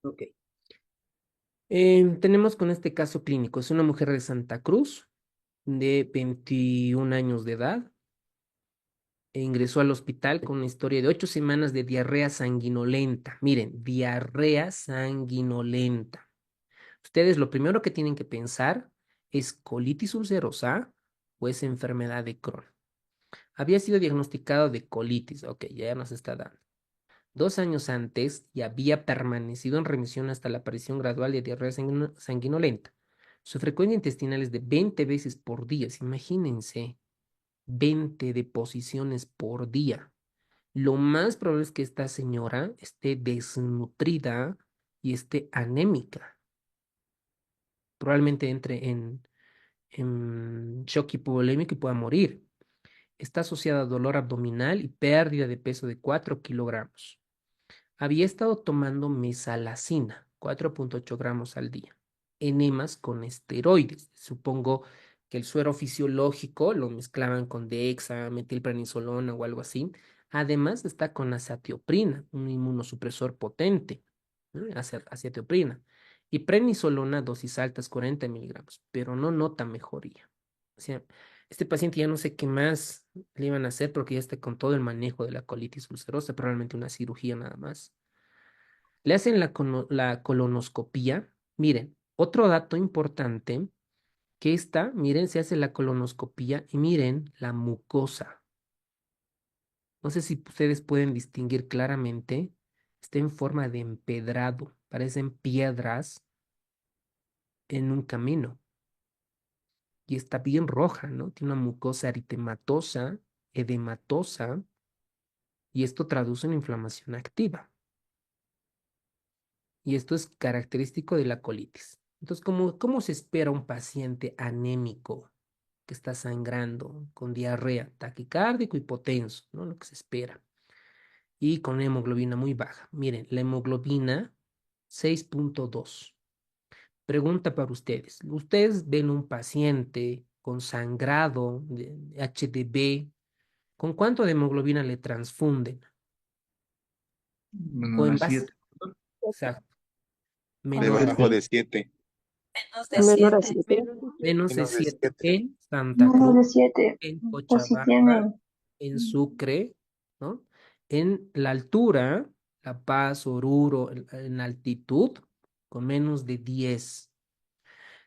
Ok. Tenemos con este caso clínico, es una mujer de Santa Cruz de 21 años de edad. Ingresó al hospital con una historia de 8 semanas de diarrea sanguinolenta. Miren, diarrea sanguinolenta. Ustedes lo primero que tienen que pensar es colitis ulcerosa o es enfermedad de Crohn. Había sido diagnosticado de colitis, ok, ya nos está dando. 2 años antes y había permanecido en remisión hasta la aparición gradual de diarrea sanguinolenta. Su frecuencia intestinal es de 20 veces por día. Imagínense, 20 deposiciones por día. Lo más probable es que esta señora esté desnutrida y esté anémica. Probablemente entre en shock hipovolémico y pueda morir. Está asociada a dolor abdominal y pérdida de peso de 4 kilogramos. Había estado tomando mesalacina, 4,8 gramos al día. Enemas con esteroides. Supongo que el suero fisiológico lo mezclaban con Dexa, metilprednisolona o algo así. Además está con azatioprina, un inmunosupresor potente, ¿no? Azatioprina. Y prednisolona, dosis altas, 40 miligramos, pero no nota mejoría. O sea, este paciente ya no sé qué más le iban a hacer porque ya está con todo el manejo de la colitis ulcerosa, probablemente una cirugía nada más. Le hacen la colonoscopía. Miren, otro dato importante, que esta, miren, se hace la colonoscopía y miren la mucosa. No sé si ustedes pueden distinguir claramente. Está en forma de empedrado, parecen piedras en un camino. Y está bien roja, ¿no? Tiene una mucosa eritematosa, edematosa, y esto traduce en inflamación activa. Y esto es característico de la colitis. Entonces, ¿cómo se espera un paciente anémico que está sangrando, con diarrea, taquicárdico, hipotenso, ¿no? Lo que se espera. Y con hemoglobina muy baja. Miren, la hemoglobina 6,2. Pregunta para ustedes. ¿Ustedes ven un paciente con sangrado de HDV? ¿Con cuánto de hemoglobina le transfunden? O Menor a en base. 7. Exacto. Menor a Debajo 7. de 7. Menos de Menor a 7. 7. menos de Menos de 7 7. en Santa Menos Cruz, de 7. en O si Cochabamba, tiene. en Sucre, ¿no? En la altura, La Paz, Oruro, en altitud, con menos de 10.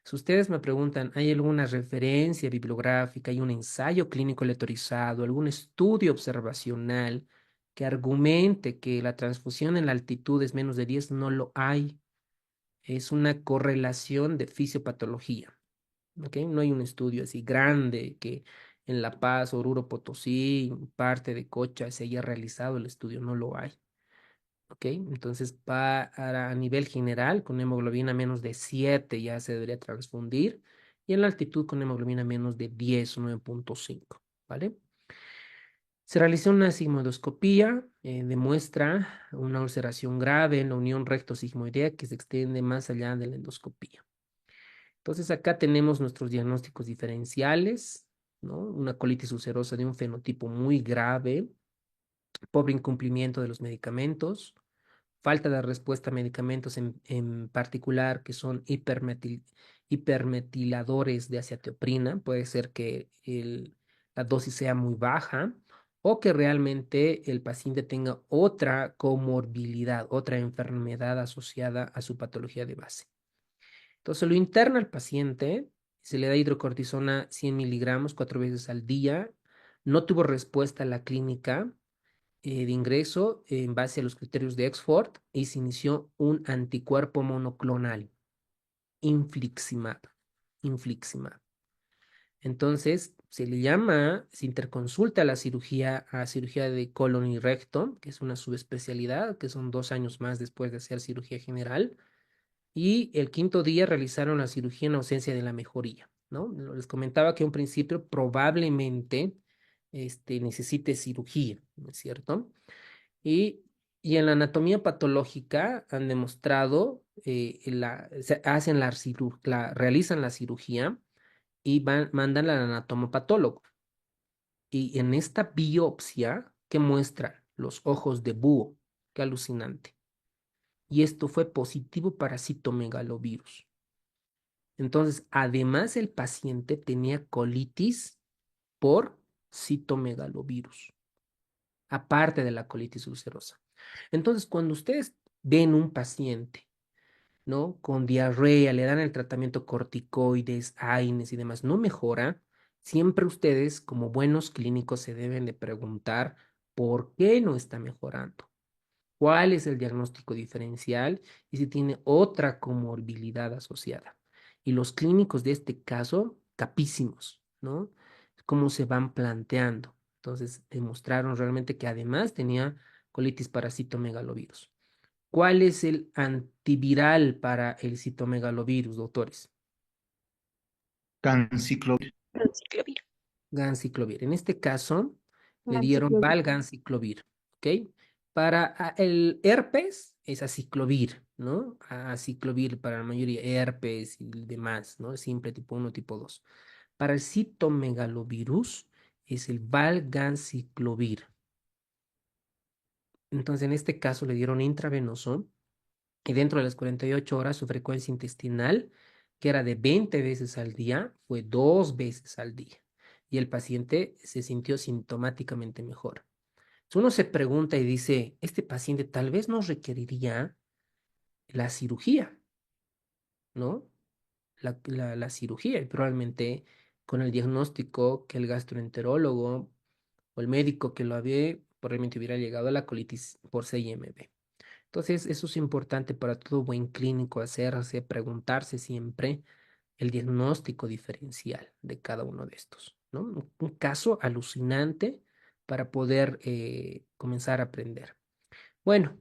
Si ustedes me preguntan, ¿hay alguna referencia bibliográfica, hay un ensayo clínico aleatorizado, algún estudio observacional que argumente que la transfusión en la altitud es menos de 10? No lo hay. Es una correlación de fisiopatología. ¿Ok? No hay un estudio así grande que en La Paz, Oruro, Potosí, parte de Cocha se haya realizado el estudio, no lo hay. ¿Ok? Entonces, a nivel general, con hemoglobina menos de 7 ya se debería transfundir y en la altitud con hemoglobina menos de 10 o 9,5. ¿Vale? Se realizó una sigmoidoscopía, demuestra una ulceración grave en la unión recto-sigmoidea que se extiende más allá de la endoscopía. Entonces acá tenemos nuestros diagnósticos diferenciales, ¿no? Una colitis ulcerosa de un fenotipo muy grave, pobre incumplimiento de los medicamentos, falta de respuesta a medicamentos en particular que son hipermetiladores de acetoprina. Puede ser que la dosis sea muy baja o que realmente el paciente tenga otra comorbilidad, otra enfermedad asociada a su patología de base. Entonces lo interna al paciente, se le da hidrocortisona 100 miligramos 4 veces al día. No tuvo respuesta a la clínica de ingreso en base a los criterios de Oxford y se inició un anticuerpo monoclonal, infliximab. Infliximab. Entonces se le llama, se interconsulta a cirugía de colon y recto, que es una subespecialidad, que son 2 años más después de hacer cirugía general y el quinto día realizaron la cirugía en ausencia de la mejoría, ¿no? Les comentaba que a un principio probablemente necesite cirugía, ¿no es cierto? Y, y en la anatomía patológica han demostrado, realizan la cirugía y mandan al anatomopatólogo. Y en esta biopsia, ¿qué muestra? Los ojos de búho. Qué alucinante. y esto fue positivo para citomegalovirus. Entonces, además el paciente tenía colitis por citomegalovirus, aparte de la colitis ulcerosa. Entonces, cuando ustedes ven un paciente, ¿no? Con diarrea, le dan el tratamiento corticoides, AINES y demás, no mejora, siempre ustedes, como buenos clínicos, se deben de preguntar por qué no está mejorando, cuál es el diagnóstico diferencial y si tiene otra comorbilidad asociada. Y los clínicos de este caso, capísimos, ¿no? Cómo se van planteando. Entonces, demostraron realmente que además tenía colitis parasitomegalovirus. ¿Cuál es el antiviral para el citomegalovirus, doctores? Ganciclovir. Anciclovir. Ganciclovir. En este caso, le dieron Anciclovir. valganciclovir, ¿ok? Para el herpes es aciclovir, ¿no? Aciclovir para la mayoría, herpes y demás, ¿no? Simple tipo 1, tipo 2. Para el citomegalovirus es el valganciclovir. Entonces, en este caso le dieron intravenoso y dentro de las 48 horas su frecuencia intestinal, que era de 20 veces al día, fue 2 veces al día. Y el paciente se sintió sintomáticamente mejor. Entonces uno se pregunta y dice, este paciente tal vez no requeriría la cirugía, ¿no? La cirugía y probablemente con el diagnóstico que el gastroenterólogo o el médico que lo había, probablemente hubiera llegado a la colitis por CIMB. Entonces, eso es importante para todo buen clínico hacerse, preguntarse siempre el diagnóstico diferencial de cada uno de estos, ¿no? Un caso alucinante para poder comenzar a aprender. Bueno,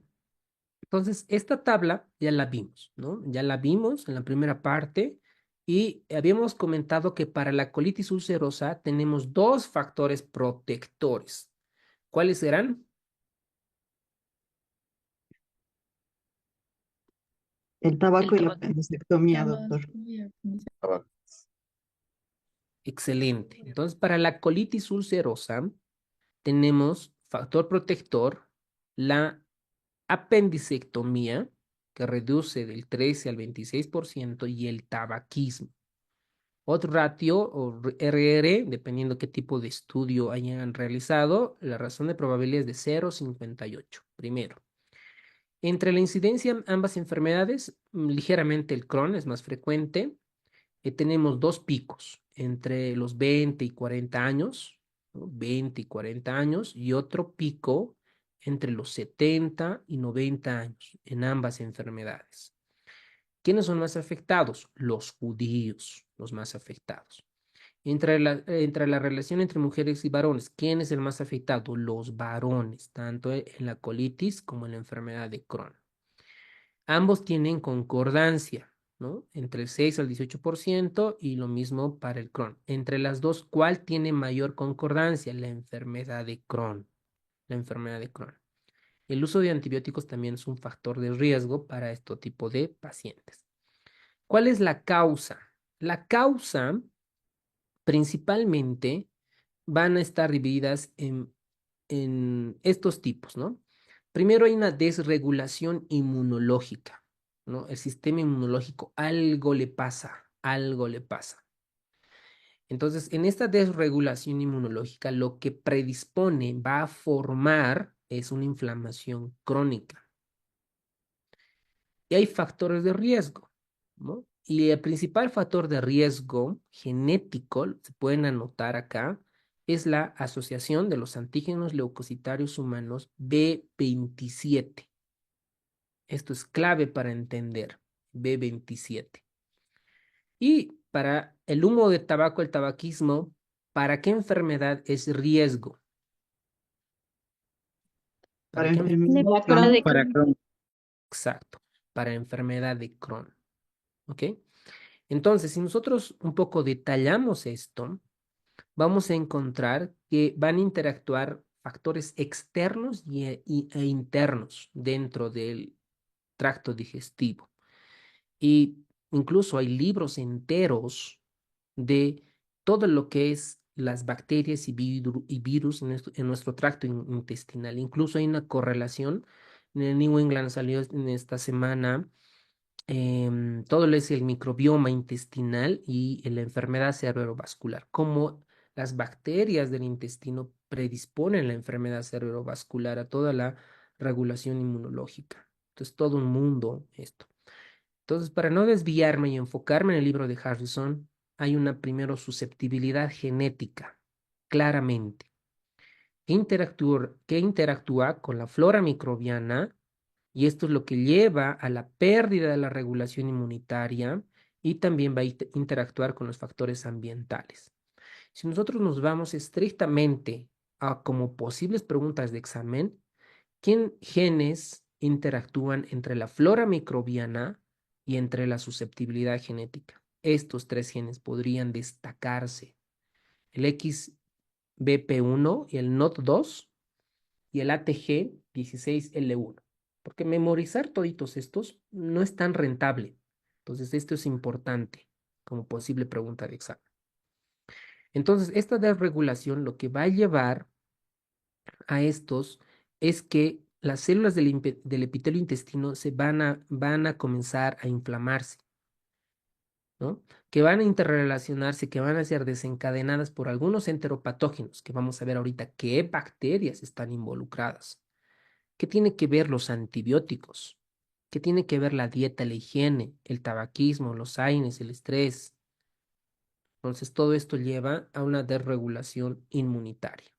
entonces esta tabla ya la vimos, ¿no? Ya la vimos en la primera parte y habíamos comentado que para la colitis ulcerosa tenemos dos factores protectores. ¿Cuáles serán? El El tabaco y la tabaco. apendicectomía, doctor. Excelente. Entonces, para la colitis ulcerosa tenemos factor protector, la apendicectomía, que reduce del 13 al 26%, y el tabaquismo. Otro ratio o RR, dependiendo qué tipo de estudio hayan realizado, la razón de probabilidad es de 0,58. Primero, entre la incidencia ambas enfermedades, ligeramente el Crohn es más frecuente. Tenemos dos picos entre los 20 y 40 años, ¿no? 20 y 40 años, y otro pico entre los 70 y 90 años en ambas enfermedades. ¿Quiénes son más afectados? Los judíos, los más afectados. Entre la relación entre mujeres y varones, ¿quién es el más afectado? Los varones, tanto en la colitis como en la enfermedad de Crohn. Ambos tienen concordancia, ¿no? Entre el 6 al 18% y lo mismo para el Crohn. Entre las dos, ¿cuál tiene mayor concordancia? La enfermedad de Crohn. La enfermedad de Crohn. El uso de antibióticos también es un factor de riesgo para este tipo de pacientes. ¿Cuál es la causa? La causa principalmente van a estar divididas en estos tipos, ¿no? Primero hay una desregulación inmunológica, ¿no? El sistema inmunológico algo le pasa, algo le pasa. Entonces, en esta desregulación inmunológica, lo que predispone, va a formar, es una inflamación crónica. Y hay factores de riesgo, ¿no? Y el principal factor de riesgo genético, se pueden anotar acá, es la asociación de los antígenos leucocitarios humanos B27. Esto es clave para entender B27. Y para el humo de tabaco, el tabaquismo, ¿para qué enfermedad es riesgo? Para ¿Para qué enfermedad La de enfermedad de Crohn. Para Crohn. Crohn. Exacto, para enfermedad de Crohn. ¿Ok? Entonces, si nosotros un poco detallamos esto, vamos a encontrar que van a interactuar factores externos e internos dentro del tracto digestivo. Y incluso hay libros enteros de todo lo que es las bacterias y virus en nuestro tracto intestinal. Incluso hay una correlación En el New England salió en esta semana todo lo es el microbioma intestinal y la enfermedad cerebrovascular, cómo las bacterias del intestino predisponen la enfermedad cerebrovascular a toda la regulación inmunológica. Entonces, todo un mundo esto. Entonces, para no desviarme y enfocarme en el libro de Harrison, hay una primero susceptibilidad genética, claramente, que interactúa con la flora microbiana y esto es lo que lleva a la pérdida de la regulación inmunitaria y también va a interactuar con los factores ambientales. Si nosotros nos vamos estrictamente a como posibles preguntas de examen, ¿qué genes interactúan entre la flora microbiana y entre la susceptibilidad genética? Estos tres genes podrían destacarse: el XBP1 y el NOT2 y el ATG16L1, porque memorizar toditos estos no es tan rentable. Entonces, esto es importante como posible pregunta de examen. Entonces, esta desregulación lo que va a llevar a estos es que las células del epitelio intestino van a comenzar a inflamarse, ¿no? Que van a interrelacionarse, que van a ser desencadenadas por algunos enteropatógenos, que vamos a ver ahorita qué bacterias están involucradas. ¿Qué tiene que ver los antibióticos? ¿Qué tiene que ver la dieta, la higiene, el tabaquismo, los AINES, el estrés? Entonces, todo esto lleva a una desregulación inmunitaria.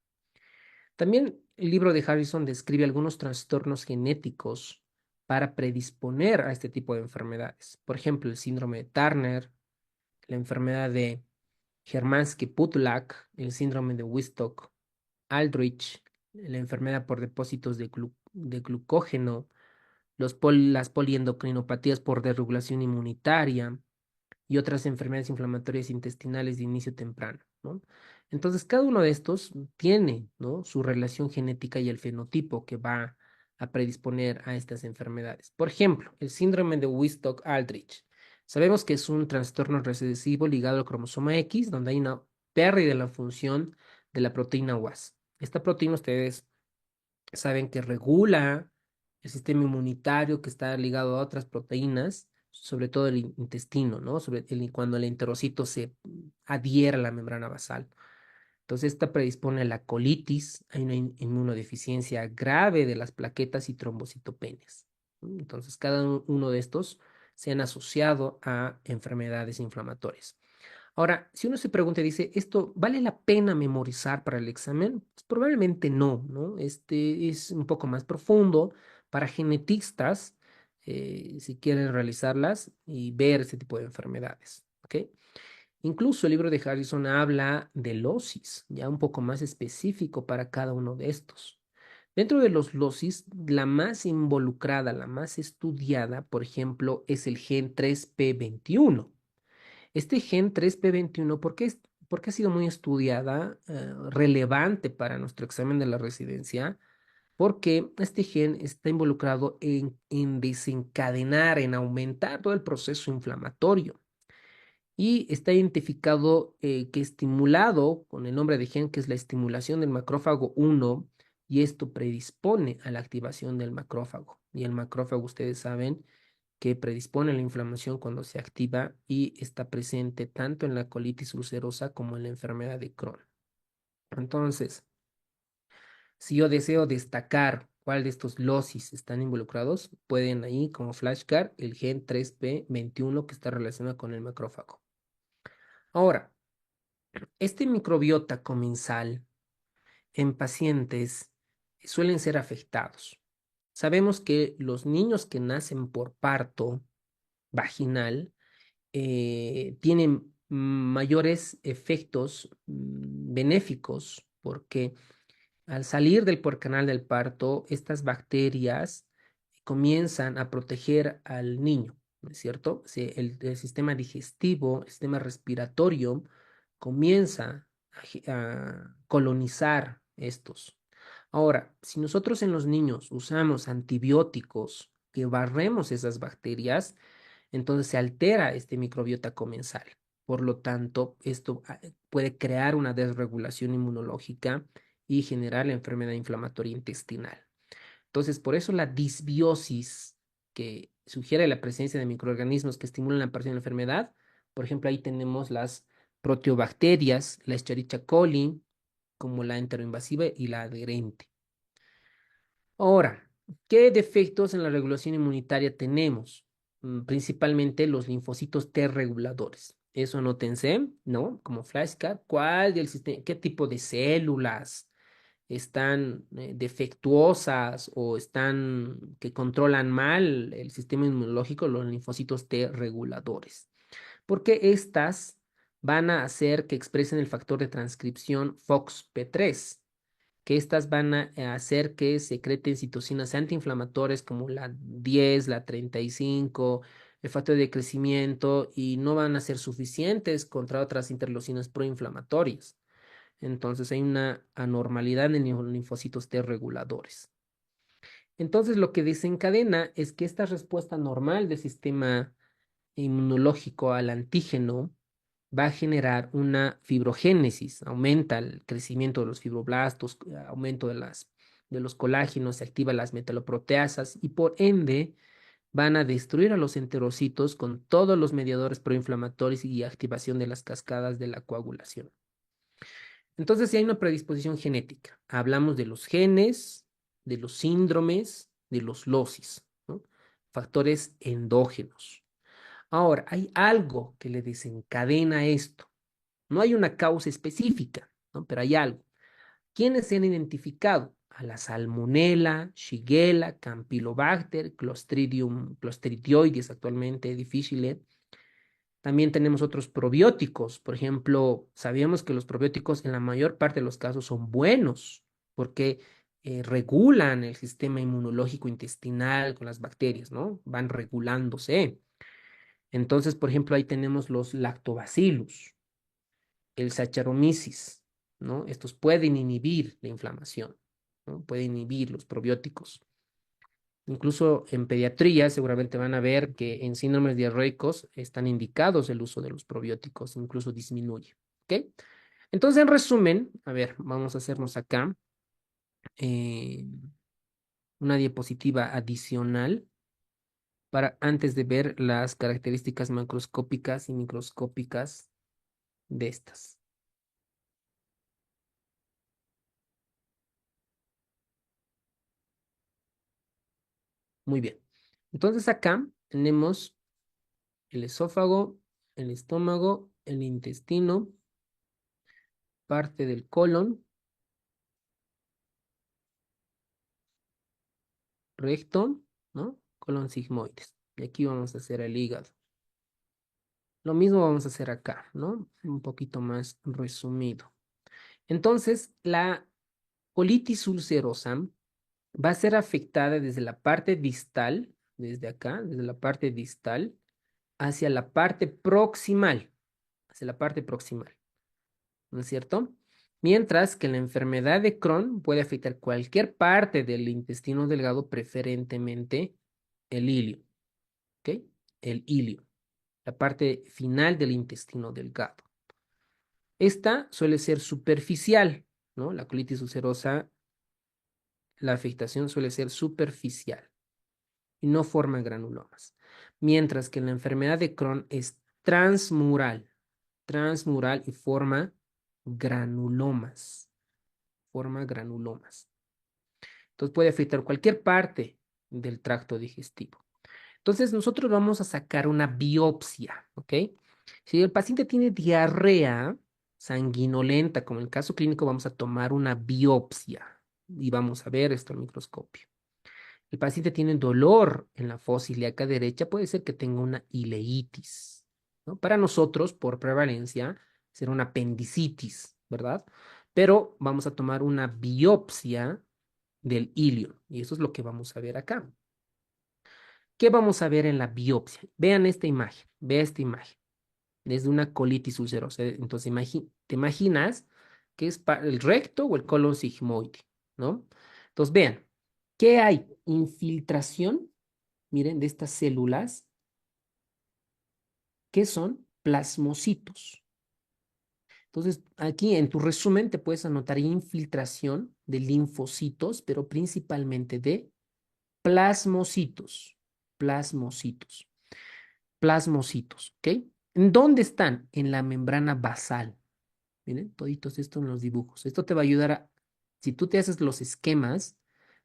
También el libro de Harrison describe algunos trastornos genéticos para predisponer a este tipo de enfermedades. Por ejemplo, el síndrome de Turner, la enfermedad de Hermansky-Putulak, el síndrome de Wistock-Aldrich, la enfermedad por depósitos de glucógeno, las poliendocrinopatías por desregulación inmunitaria y otras enfermedades inflamatorias intestinales de inicio temprano, ¿no? Entonces, cada uno de estos tiene, ¿no?, su relación genética y el fenotipo que va a predisponer a estas enfermedades. Por ejemplo, el síndrome de Wistock-Aldrich. Sabemos que es un trastorno recesivo ligado al cromosoma X, donde hay una pérdida de la función de la proteína WAS. Esta proteína, ustedes saben que regula el sistema inmunitario que está ligado a otras proteínas, sobre todo el intestino, ¿no? Cuando el enterocito se adhiere a la membrana basal. Entonces, esta predispone a la colitis, hay una inmunodeficiencia grave de las plaquetas y trombocitopenias, ¿no? Entonces, cada uno de estos se han asociado a enfermedades inflamatorias. Ahora, si uno se pregunta y dice, ¿esto vale la pena memorizar para el examen? Pues probablemente no, ¿no? Este es un poco más profundo para genetistas, si quieren realizarlas y ver este tipo de enfermedades, ¿ok? Incluso el libro de Harrison habla de losis, ya un poco más específico para cada uno de estos. Dentro de los losis, la más involucrada, la más estudiada, por ejemplo, es el gen 3p21. Este gen 3p21, ¿por qué ha sido muy estudiada, relevante para nuestro examen de la residencia? Porque este gen está involucrado en desencadenar, en aumentar todo el proceso inflamatorio. Y está identificado, que estimulado con el nombre de gen, que es la estimulación del macrófago 1, y esto predispone a la activación del macrófago. Y el macrófago, ustedes saben, que predispone a la inflamación cuando se activa y está presente tanto en la colitis ulcerosa como en la enfermedad de Crohn. Entonces, si yo deseo destacar cuál de estos losis están involucrados, pueden ahí como flashcard el gen 3p21 que está relacionado con el macrófago. Ahora, este microbiota comensal en pacientes suelen ser afectados. Sabemos que los niños que nacen por parto vaginal tienen mayores efectos benéficos porque al salir del por canal del parto, estas bacterias comienzan a proteger al niño, ¿no es cierto? El sistema digestivo, el sistema respiratorio comienza a colonizar estos. Ahora, si nosotros en los niños usamos antibióticos que barremos esas bacterias, entonces se altera este microbiota comensal. Por lo tanto, esto puede crear una desregulación inmunológica y generar la enfermedad inflamatoria intestinal. Entonces, por eso la disbiosis que sugiere la presencia de microorganismos que estimulan la aparición de la enfermedad, por ejemplo, ahí tenemos las proteobacterias, la Escherichia coli, como la enteroinvasiva y la adherente. Ahora, ¿qué defectos en la regulación inmunitaria tenemos? Principalmente los linfocitos T reguladores. Eso anótense, ¿no? Como flashcard. ¿Cuál del sistema, qué tipo de células están defectuosas o están que controlan mal el sistema inmunológico? Los linfocitos T reguladores. Porque estas van a hacer que expresen el factor de transcripción FOXP3, que estas van a hacer que secreten citocinas antiinflamatorias como la 10, la 35, el factor de crecimiento, y no van a ser suficientes contra otras interleucinas proinflamatorias. Entonces hay una anormalidad en los linfocitos T reguladores. Entonces lo que desencadena es que esta respuesta normal del sistema inmunológico al antígeno va a generar una fibrogénesis, aumenta el crecimiento de los fibroblastos, aumento de los colágenos, se activan las metaloproteasas y por ende van a destruir a los enterocitos con todos los mediadores proinflamatorios y activación de las cascadas de la coagulación. Entonces, si hay una predisposición genética, hablamos de los genes, de los síndromes, de los losis, ¿no? Factores endógenos. Ahora, hay algo que le desencadena esto. No hay una causa específica, ¿no? Pero hay algo. ¿Quiénes se han identificado? A la Salmonella, Shigella, Campylobacter, Clostridioides, actualmente difficile. También tenemos otros probióticos. Por ejemplo, sabíamos que los probióticos en la mayor parte de los casos son buenos porque regulan el sistema inmunológico intestinal con las bacterias, ¿no? Van regulándose. Entonces, por ejemplo, ahí tenemos los lactobacillus, el Saccharomyces, ¿no? Estos pueden inhibir la inflamación, ¿no? Pueden inhibir los probióticos. Incluso en pediatría seguramente van a ver que en síndromes diarreicos están indicados el uso de los probióticos, incluso disminuye, ¿ok? Entonces, en resumen, a ver, vamos a hacernos acá eh, una diapositiva adicional para antes de ver las características macroscópicas y microscópicas de estas. Muy bien. Entonces acá tenemos el esófago, el estómago, el intestino, parte del colon, recto, ¿no? Colon sigmoides. Y aquí vamos a hacer el hígado. Lo mismo vamos a hacer acá, ¿no? Un poquito más resumido. Entonces, la colitis ulcerosa va a ser afectada desde la parte distal, desde acá, desde la parte distal, hacia la parte proximal, hacia la parte proximal. ¿No es cierto? Mientras que la enfermedad de Crohn puede afectar cualquier parte del intestino delgado, preferentemente el ilio, ¿ok? El ilio, la parte final del intestino delgado. Esta suele ser superficial, ¿no? La colitis ulcerosa, la afectación suele ser superficial y no forma granulomas. Mientras que la enfermedad de Crohn es transmural y granulomas, forma granulomas. Entonces puede afectar cualquier parte del tracto digestivo. Entonces nosotros vamos a sacar una biopsia, ¿ok? Si el paciente tiene diarrea sanguinolenta, como en el caso clínico, vamos a tomar una biopsia y vamos a ver esto al microscopio. El paciente tiene dolor en la fosa ilíaca derecha, puede ser que tenga una ileitis, ¿no? Para nosotros, por prevalencia, será una apendicitis, ¿verdad? Pero vamos a tomar una biopsia del ilio y eso es lo que vamos a ver acá. ¿Qué vamos a ver en la biopsia? Vean esta imagen, vea esta imagen, desde una colitis ulcerosa. Entonces, te imaginas que es el recto o el colon sigmoide, ¿no? Entonces, vean, ¿qué hay? Infiltración, miren, de estas células, que son plasmocitos. Entonces, aquí en tu resumen te puedes anotar infiltración de linfocitos, pero principalmente de plasmocitos, plasmocitos, plasmocitos, ¿ok? ¿En dónde están? En la membrana basal. Miren, toditos esto en los dibujos. Esto te va a ayudar si tú te haces los esquemas,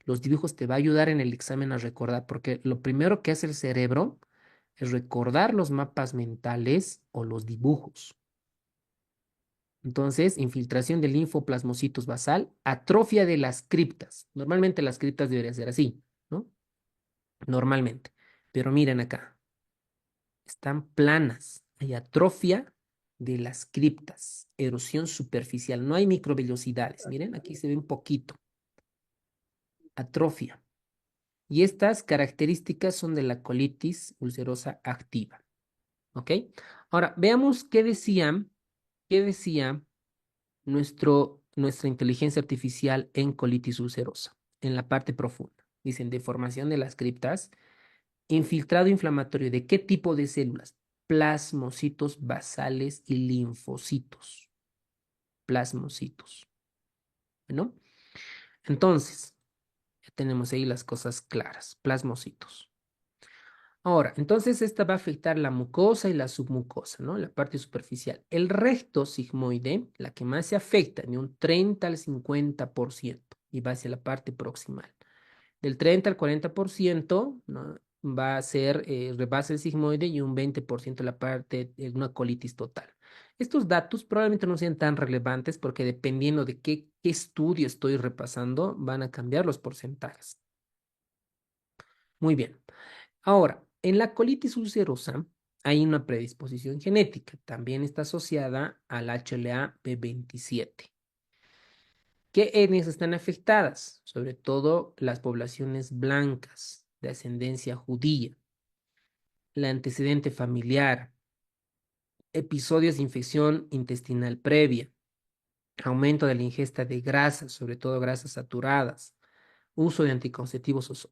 los dibujos te va a ayudar en el examen a recordar, porque lo primero que hace el cerebro es recordar los mapas mentales o los dibujos. Entonces, infiltración del linfoplasmocitos basal, atrofia de las criptas. Normalmente las criptas deberían ser así, ¿no? Normalmente. Pero miren acá, están planas. Hay atrofia de las criptas, erosión superficial. No hay microvellosidades. Miren, aquí se ve un poquito. Atrofia. Y estas características son de la colitis ulcerosa activa. ¿Ok? Ahora, veamos qué decía nuestra inteligencia artificial en colitis ulcerosa, en la parte profunda. Dicen deformación de las criptas, infiltrado inflamatorio. ¿De qué tipo de células? Plasmocitos basales y linfocitos. Plasmocitos. ¿No? Entonces, ya tenemos ahí las cosas claras. Plasmocitos. Ahora, entonces esta va a afectar la mucosa y la submucosa, ¿no? La parte superficial. El recto sigmoide, la que más se afecta, de un 30 al 50%, y va hacia la parte proximal. Del 30 al 40%, ¿no? Va a ser rebase el sigmoide y un 20% la parte de una colitis total. Estos datos probablemente no sean tan relevantes porque dependiendo de qué estudio estoy repasando, van a cambiar los porcentajes. Muy bien. Ahora, en la colitis ulcerosa hay una predisposición genética, también está asociada al HLA-B27. ¿Qué etnias están afectadas? Sobre todo las poblaciones blancas de ascendencia judía, la antecedente familiar, episodios de infección intestinal previa, aumento de la ingesta de grasas, sobre todo grasas saturadas, uso de anticonceptivos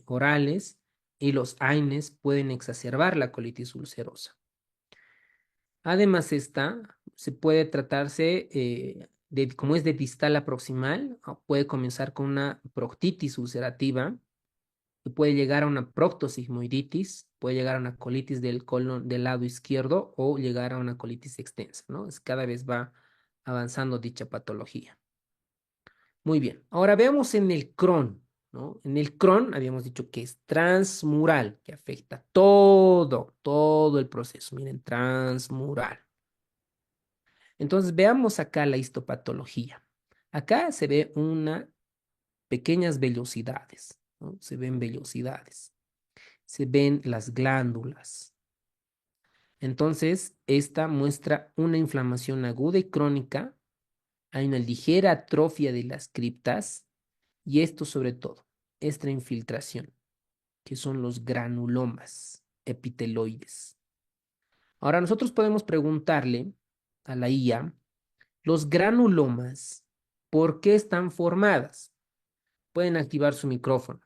orales y los AINES pueden exacerbar la colitis ulcerosa. Además, esta se puede tratarse como es de distal a proximal, puede comenzar con una proctitis ulcerativa, que puede llegar a una proctosigmoiditis, puede llegar a una colitis del colon del lado izquierdo o llegar a una colitis extensa, ¿no? Cada vez va avanzando dicha patología. Muy bien, ahora veamos en el Crohn, ¿no? En el Crohn habíamos dicho que es transmural, que afecta todo el proceso. Miren, transmural. Entonces, veamos acá la histopatología. Acá se ve una pequeñas vellosidades, ¿no? Se ven vellosidades, se ven las glándulas. Entonces, esta muestra una inflamación aguda y crónica, hay una ligera atrofia de las criptas y esto sobre todo, esta infiltración, que son los granulomas epiteloides. Ahora, nosotros podemos preguntarle a la IA, los granulomas, ¿por qué están formadas? Pueden activar su micrófono.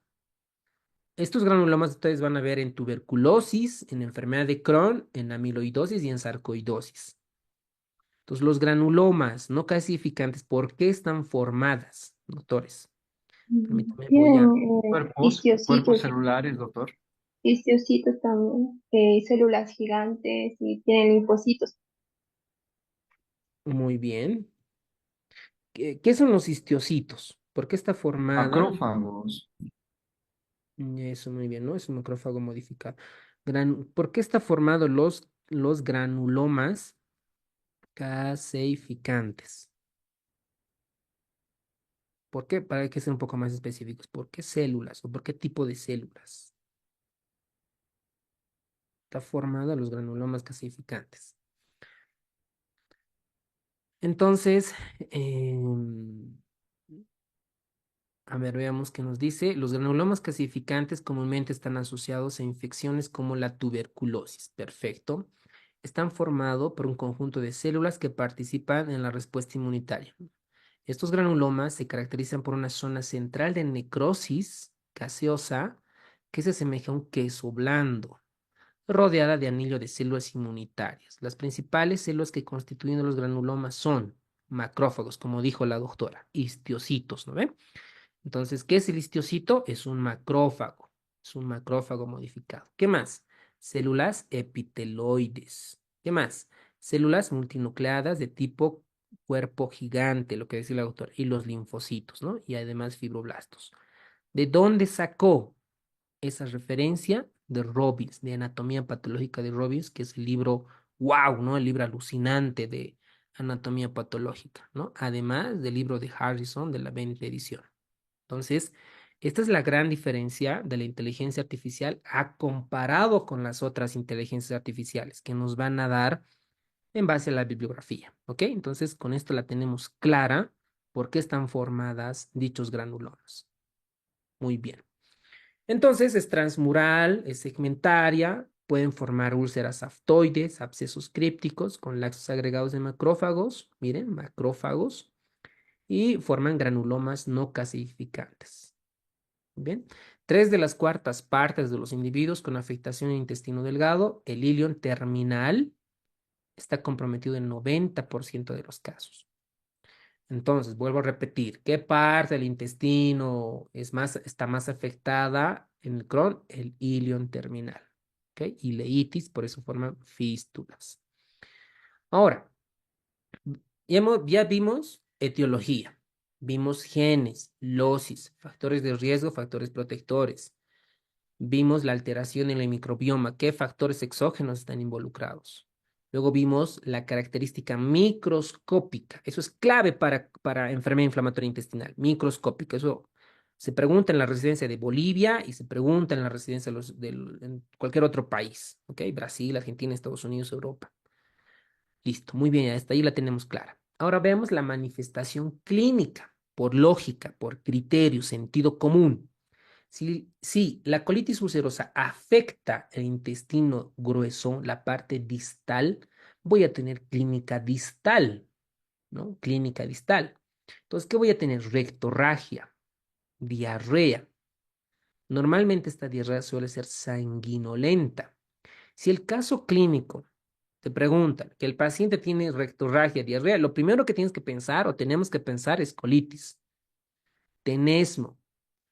Estos granulomas ustedes van a ver en tuberculosis, en enfermedad de Crohn, en amiloidosis y en sarcoidosis. Entonces, los granulomas no calcificantes, ¿por qué están formadas, doctores? Permítame, voy a... Tienen Cuerpos histocitos, celulares, doctor. histocitos también, células gigantes y tienen linfocitos. Muy bien. ¿Qué son los histiocitos? ¿Por qué está formada? Macrófagos. Eso muy bien, ¿no? Es un macrófago modificado. ¿Por qué está formado los granulomas caseificantes? ¿Por qué? Para que ser un poco más específicos. ¿Por qué células o por qué tipo de células está formado los granulomas calcificantes? Entonces, a ver, veamos qué nos dice. Los granulomas calcificantes comúnmente están asociados a infecciones como la tuberculosis. Perfecto. Están formados por un conjunto de células que participan en la respuesta inmunitaria. Estos granulomas se caracterizan por una zona central de necrosis gaseosa que se asemeja a un queso blando, rodeada de anillo de células inmunitarias. Las principales células que constituyen los granulomas son macrófagos, como dijo la doctora, histiocitos, ¿no ven? Entonces, ¿qué es el histiocyto? Es un macrófago. Es un macrófago modificado. ¿Qué más? Células epiteloides. ¿Qué más? Células multinucleadas de tipo cuerpo gigante, lo que decía el autor, y los linfocitos, ¿no? Y además fibroblastos. ¿De dónde sacó esa referencia? De Robbins, de Anatomía Patológica de Robbins, que es el libro wow, ¿no? El libro alucinante de anatomía patológica, ¿no? Además del libro de Harrison de la 20 edición. Entonces, esta es la gran diferencia de la inteligencia artificial a comparado con las otras inteligencias artificiales que nos van a dar en base a la bibliografía, ¿ok? Entonces, con esto la tenemos clara por qué están formadas dichos granulomas. Muy bien. Entonces, es transmural, es segmentaria, pueden formar úlceras aftoides, abscesos crípticos con laxos agregados de macrófagos, miren, macrófagos, y forman granulomas no calcificantes. Bien, 3/4 partes de los individuos con afectación en intestino delgado, el ilion terminal, está comprometido en 90% de los casos. Entonces, vuelvo a repetir, ¿qué parte del intestino está más afectada en el Crohn? El ilion terminal. ¿Ok? Ileitis, por eso forman fístulas. Ahora, ya vimos etiología, vimos genes, losis, factores de riesgo, factores protectores. Vimos la alteración en el microbioma, qué factores exógenos están involucrados. Luego vimos la característica microscópica. Eso es clave para enfermedad inflamatoria intestinal, microscópica. Eso se pregunta en la residencia de Bolivia y se pregunta en la residencia en cualquier otro país. ¿Ok? Brasil, Argentina, Estados Unidos, Europa. Listo, muy bien, hasta ahí la tenemos clara. Ahora veamos la manifestación clínica, por lógica, por criterio, sentido común. Si la colitis ulcerosa afecta el intestino grueso, la parte distal, voy a tener clínica distal, ¿no? Clínica distal. Entonces, ¿qué voy a tener? Rectorragia, diarrea. Normalmente esta diarrea suele ser sanguinolenta. Si el caso clínico te preguntan que el paciente tiene rectorragia, diarrea, lo primero que tienes que pensar o tenemos que pensar es colitis, tenesmo,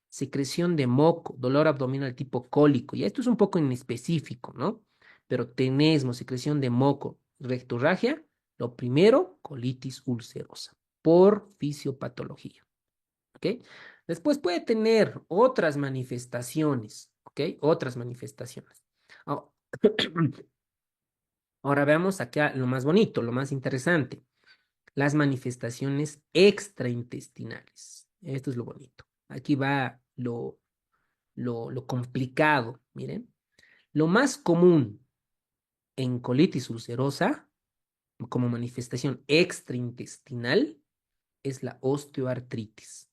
secreción de moco, dolor abdominal tipo cólico. Y esto es un poco inespecífico, ¿no? Pero tenesmo, secreción de moco, rectorragia, lo primero, colitis ulcerosa por fisiopatología, ¿ok? Después puede tener otras manifestaciones, ¿ok? Otras manifestaciones. Ah, Ahora veamos acá lo más bonito, lo más interesante, las manifestaciones extraintestinales. Esto es lo bonito. Aquí va lo complicado. Miren, lo más común en colitis ulcerosa como manifestación extraintestinal es la osteoartritis,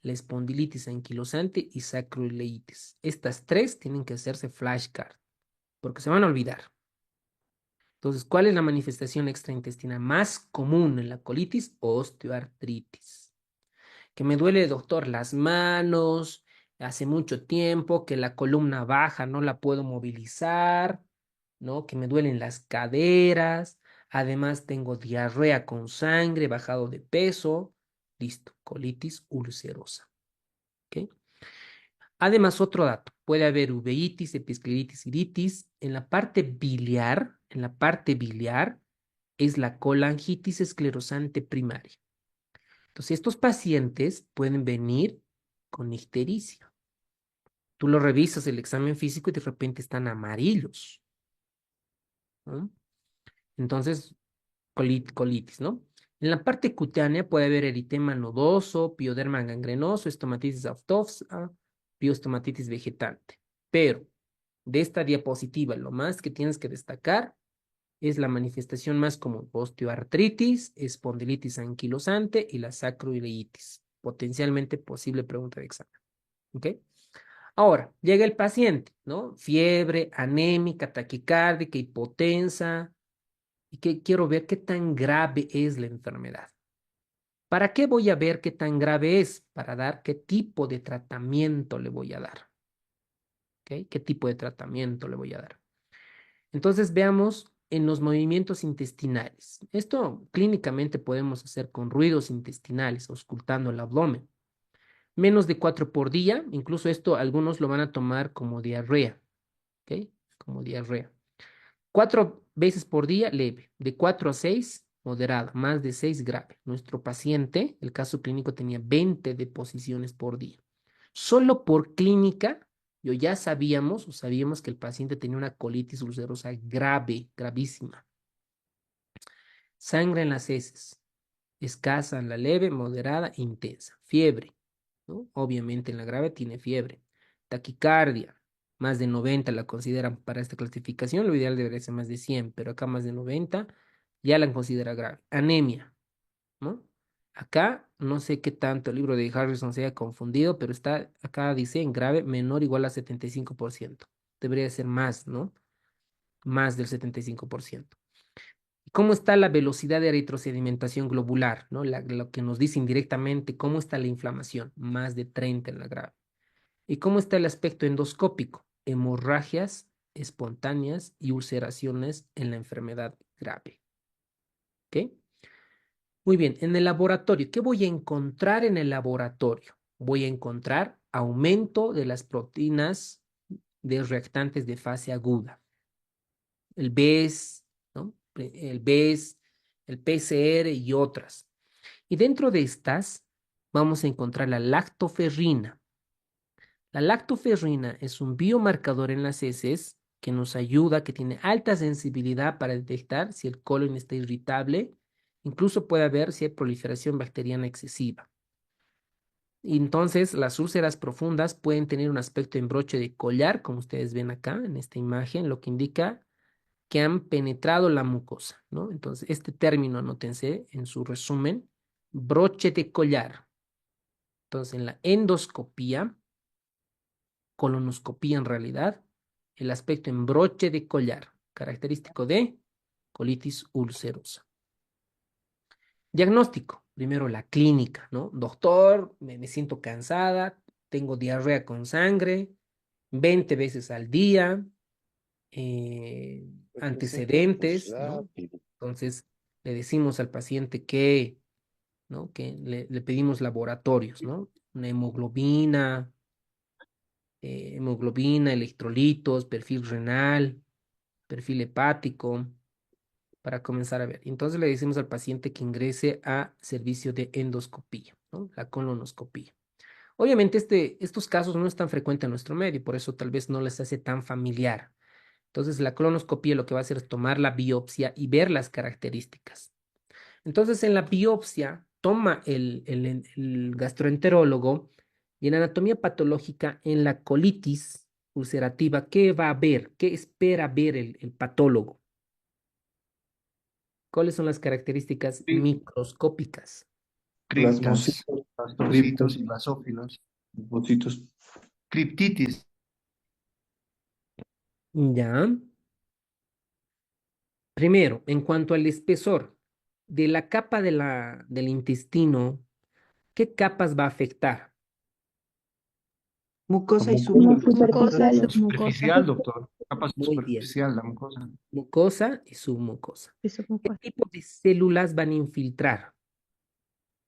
la espondilitis anquilosante y sacroileitis. Estas tres tienen que hacerse flashcard porque se van a olvidar. Entonces, ¿cuál es la manifestación extraintestinal más común en la colitis? Osteoartritis. Que me duele, doctor, las manos, hace mucho tiempo, que la columna baja no la puedo movilizar, ¿no? Que me duelen las caderas, además tengo diarrea con sangre, bajado de peso, listo, colitis ulcerosa, ¿ok? Además, otro dato, puede haber uveitis, episcleritis, iritis. En la parte biliar es la colangitis esclerosante primaria. Entonces, estos pacientes pueden venir con ictericia. Tú lo revisas el examen físico y de repente están amarillos, ¿no? Entonces, colitis, ¿no? En la parte cutánea puede haber eritema nodoso, pioderma gangrenoso, estomatitis aftosa, piostomatitis vegetante. Pero de esta diapositiva, lo más que tienes que destacar es la manifestación más común, osteoartritis, espondilitis anquilosante y la sacroileitis. Potencialmente posible pregunta de examen. ¿Ok? Ahora, llega el paciente, ¿no? Fiebre, anémica, taquicárdica, hipotensa, y que quiero ver qué tan grave es la enfermedad. ¿Para qué voy a ver qué tan grave es? Para dar qué tipo de tratamiento le voy a dar. ¿Ok? ¿Qué tipo de tratamiento le voy a dar? Entonces veamos en los movimientos intestinales. Esto clínicamente podemos hacer con ruidos intestinales, auscultando el abdomen. Menos de 4 por día, incluso esto algunos lo van a tomar como diarrea, ¿ok? Como diarrea. 4 veces por día, leve. De 4 a 6, moderada. Más de 6, grave. Nuestro paciente, el caso clínico, tenía 20 deposiciones por día. Solo por clínica, yo ya sabíamos que el paciente tenía una colitis ulcerosa grave, gravísima. Sangre en las heces, escasa en la leve, moderada, intensa. Fiebre, ¿no? Obviamente en la grave tiene fiebre. Taquicardia, más de 90 la consideran para esta clasificación. Lo ideal debería ser más de 100, pero acá más de 90 ya la considera grave. Anemia, ¿no? Acá no sé qué tanto el libro de Harrison se haya confundido, pero está acá dice en grave menor o igual a 75%. Debería ser más, ¿no? Más del 75%. ¿Cómo está la velocidad de eritrosedimentación globular? ¿No? Lo que nos dice indirectamente cómo está la inflamación, más de 30 en la grave. ¿Y cómo está el aspecto endoscópico? Hemorragias espontáneas y ulceraciones en la enfermedad grave. ¿Ok? Muy bien, en el laboratorio, ¿qué voy a encontrar en el laboratorio? Voy a encontrar aumento de las proteínas de reactantes de fase aguda. El BES, ¿no? El BES, el PCR y otras. Y dentro de estas vamos a encontrar la lactoferrina. La lactoferrina es un biomarcador en las heces que nos ayuda, que tiene alta sensibilidad para detectar si el colon está irritable, incluso puede haber si hay proliferación bacteriana excesiva. Y entonces las úlceras profundas pueden tener un aspecto en broche de collar, como ustedes ven acá en esta imagen, lo que indica que han penetrado la mucosa, ¿no? Entonces, este término, anótense en su resumen, broche de collar. Entonces, en la endoscopía, colonoscopía en realidad, el aspecto en broche de collar, característico de colitis ulcerosa. Diagnóstico, primero la clínica, ¿no? Doctor, me siento cansada, tengo diarrea con sangre, 20 veces al día, antecedentes, ¿no? Entonces, le decimos al paciente que, ¿no? Que le pedimos laboratorios, ¿no? Una hemoglobina, electrolitos, perfil renal, perfil hepático, para comenzar a ver. Entonces le decimos al paciente que ingrese a servicio de endoscopía, ¿no? La colonoscopía. Obviamente estos casos no es tan frecuente en nuestro medio, por eso tal vez no les hace tan familiar. Entonces la colonoscopía lo que va a hacer es tomar la biopsia y ver las características. Entonces en la biopsia toma el gastroenterólogo y en anatomía patológica en la colitis ulcerativa, ¿qué va a ver? ¿Qué espera ver el patólogo? ¿Cuáles son las características microscópicas? Criptas, Plasmocitos, criptos criptos, y basófilos, linfocitos. criptitis, Ya. Primero, en cuanto al espesor de la capa del intestino, ¿qué capas va a afectar? Mucosa y Como submucosa. superficial. Superficial. superficial, doctor, capa Muy bien. superficial, la mucosa. Mucosa y submucosa. Y ¿Qué submucosa. tipo de células van a infiltrar?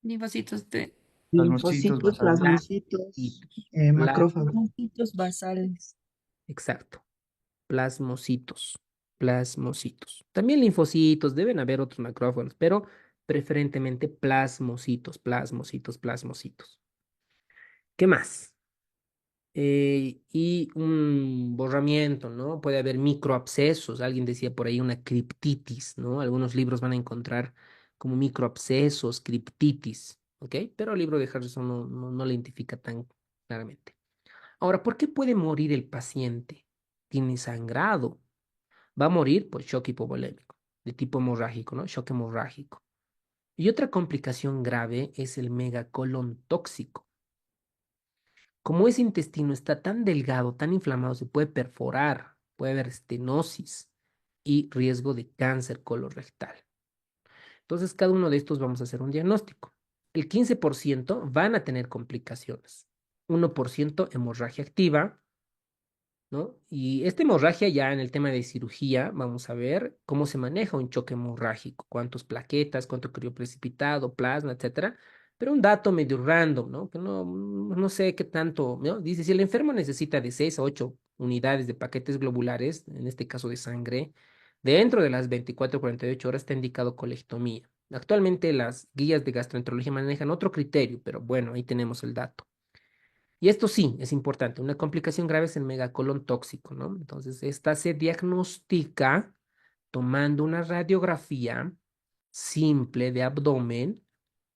Linfocitos T. Plasmocitos Linfocitos, basales. Y plasmocitos, macrófagos. Linfocitos basales. exacto. Plasmocitos. Plasmocitos. También linfocitos, deben haber otros macrófagos, pero preferentemente plasmocitos, plasmocitos, plasmocitos. ¿Qué más? Y un borramiento, ¿no? Puede haber microabscesos. Alguien decía por ahí una criptitis, ¿no? Algunos libros van a encontrar como microabscesos, criptitis, ¿ok? Pero el libro de Harrison no lo identifica tan claramente. Ahora, ¿por qué puede morir el paciente? Tiene sangrado. Va a morir por shock hipovolémico, de tipo hemorrágico, ¿no? Shock hemorrágico. Y otra complicación grave es el megacolon tóxico. Como ese intestino está tan delgado, tan inflamado, se puede perforar, puede haber estenosis y riesgo de cáncer colorectal. Entonces, cada uno de estos vamos a hacer un diagnóstico. El 15% van a tener complicaciones. 1% hemorragia activa, ¿no? Y esta hemorragia ya en el tema de cirugía, vamos a ver cómo se maneja un choque hemorrágico, cuántos plaquetas, cuánto crioprecipitado, plasma, etcétera. Pero un dato medio random, ¿no? Que no sé qué tanto, ¿no? Dice, si el enfermo necesita de 6 a 8 unidades de paquetes globulares, en este caso de sangre, dentro de las 24 o 48 horas está indicado colectomía. Actualmente las guías de gastroenterología manejan otro criterio, pero bueno, ahí tenemos el dato. Y esto sí es importante. Una complicación grave es el megacolon tóxico, ¿no? Entonces, esta se diagnostica tomando una radiografía simple de abdomen,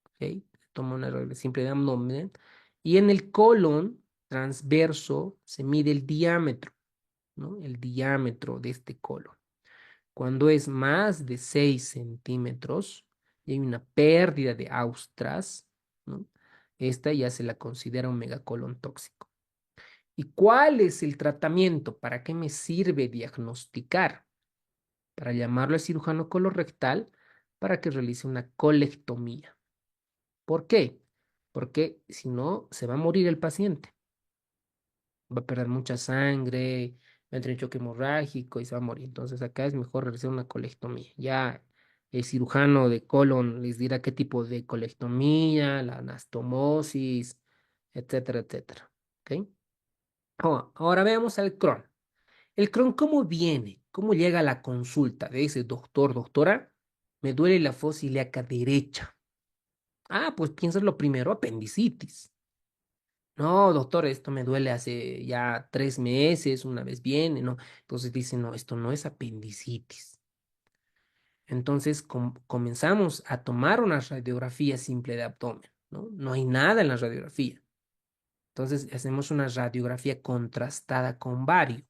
¿ok? Toma una radiografía simple de abdomen y en el colon transverso se mide el diámetro, ¿no? El diámetro de este colon. Cuando es más de 6 centímetros y hay una pérdida de austras, ¿no? Esta ya se la considera un megacolon tóxico. ¿Y cuál es el tratamiento? ¿Para qué me sirve diagnosticar? Para llamarlo al cirujano colorectal para que realice una colectomía. ¿Por qué? Porque si no, se va a morir el paciente. Va a perder mucha sangre, va a entrar en choque hemorrágico y se va a morir. Entonces acá es mejor realizar una colectomía. Ya el cirujano de colon les dirá qué tipo de colectomía, la anastomosis, etcétera, etcétera. ¿Ok? Ahora veamos al Crohn. El Crohn, ¿cómo viene? ¿Cómo llega a la consulta de ese doctor, doctora? Me duele la fosa ilíaca derecha. Ah, pues piensas lo primero, apendicitis. No, doctor, esto me duele hace ya 3 meses, una vez viene, ¿no? Entonces dice, no, esto no es apendicitis. Entonces comenzamos a tomar una radiografía simple de abdomen, ¿no? No hay nada en la radiografía. Entonces hacemos una radiografía contrastada con bario.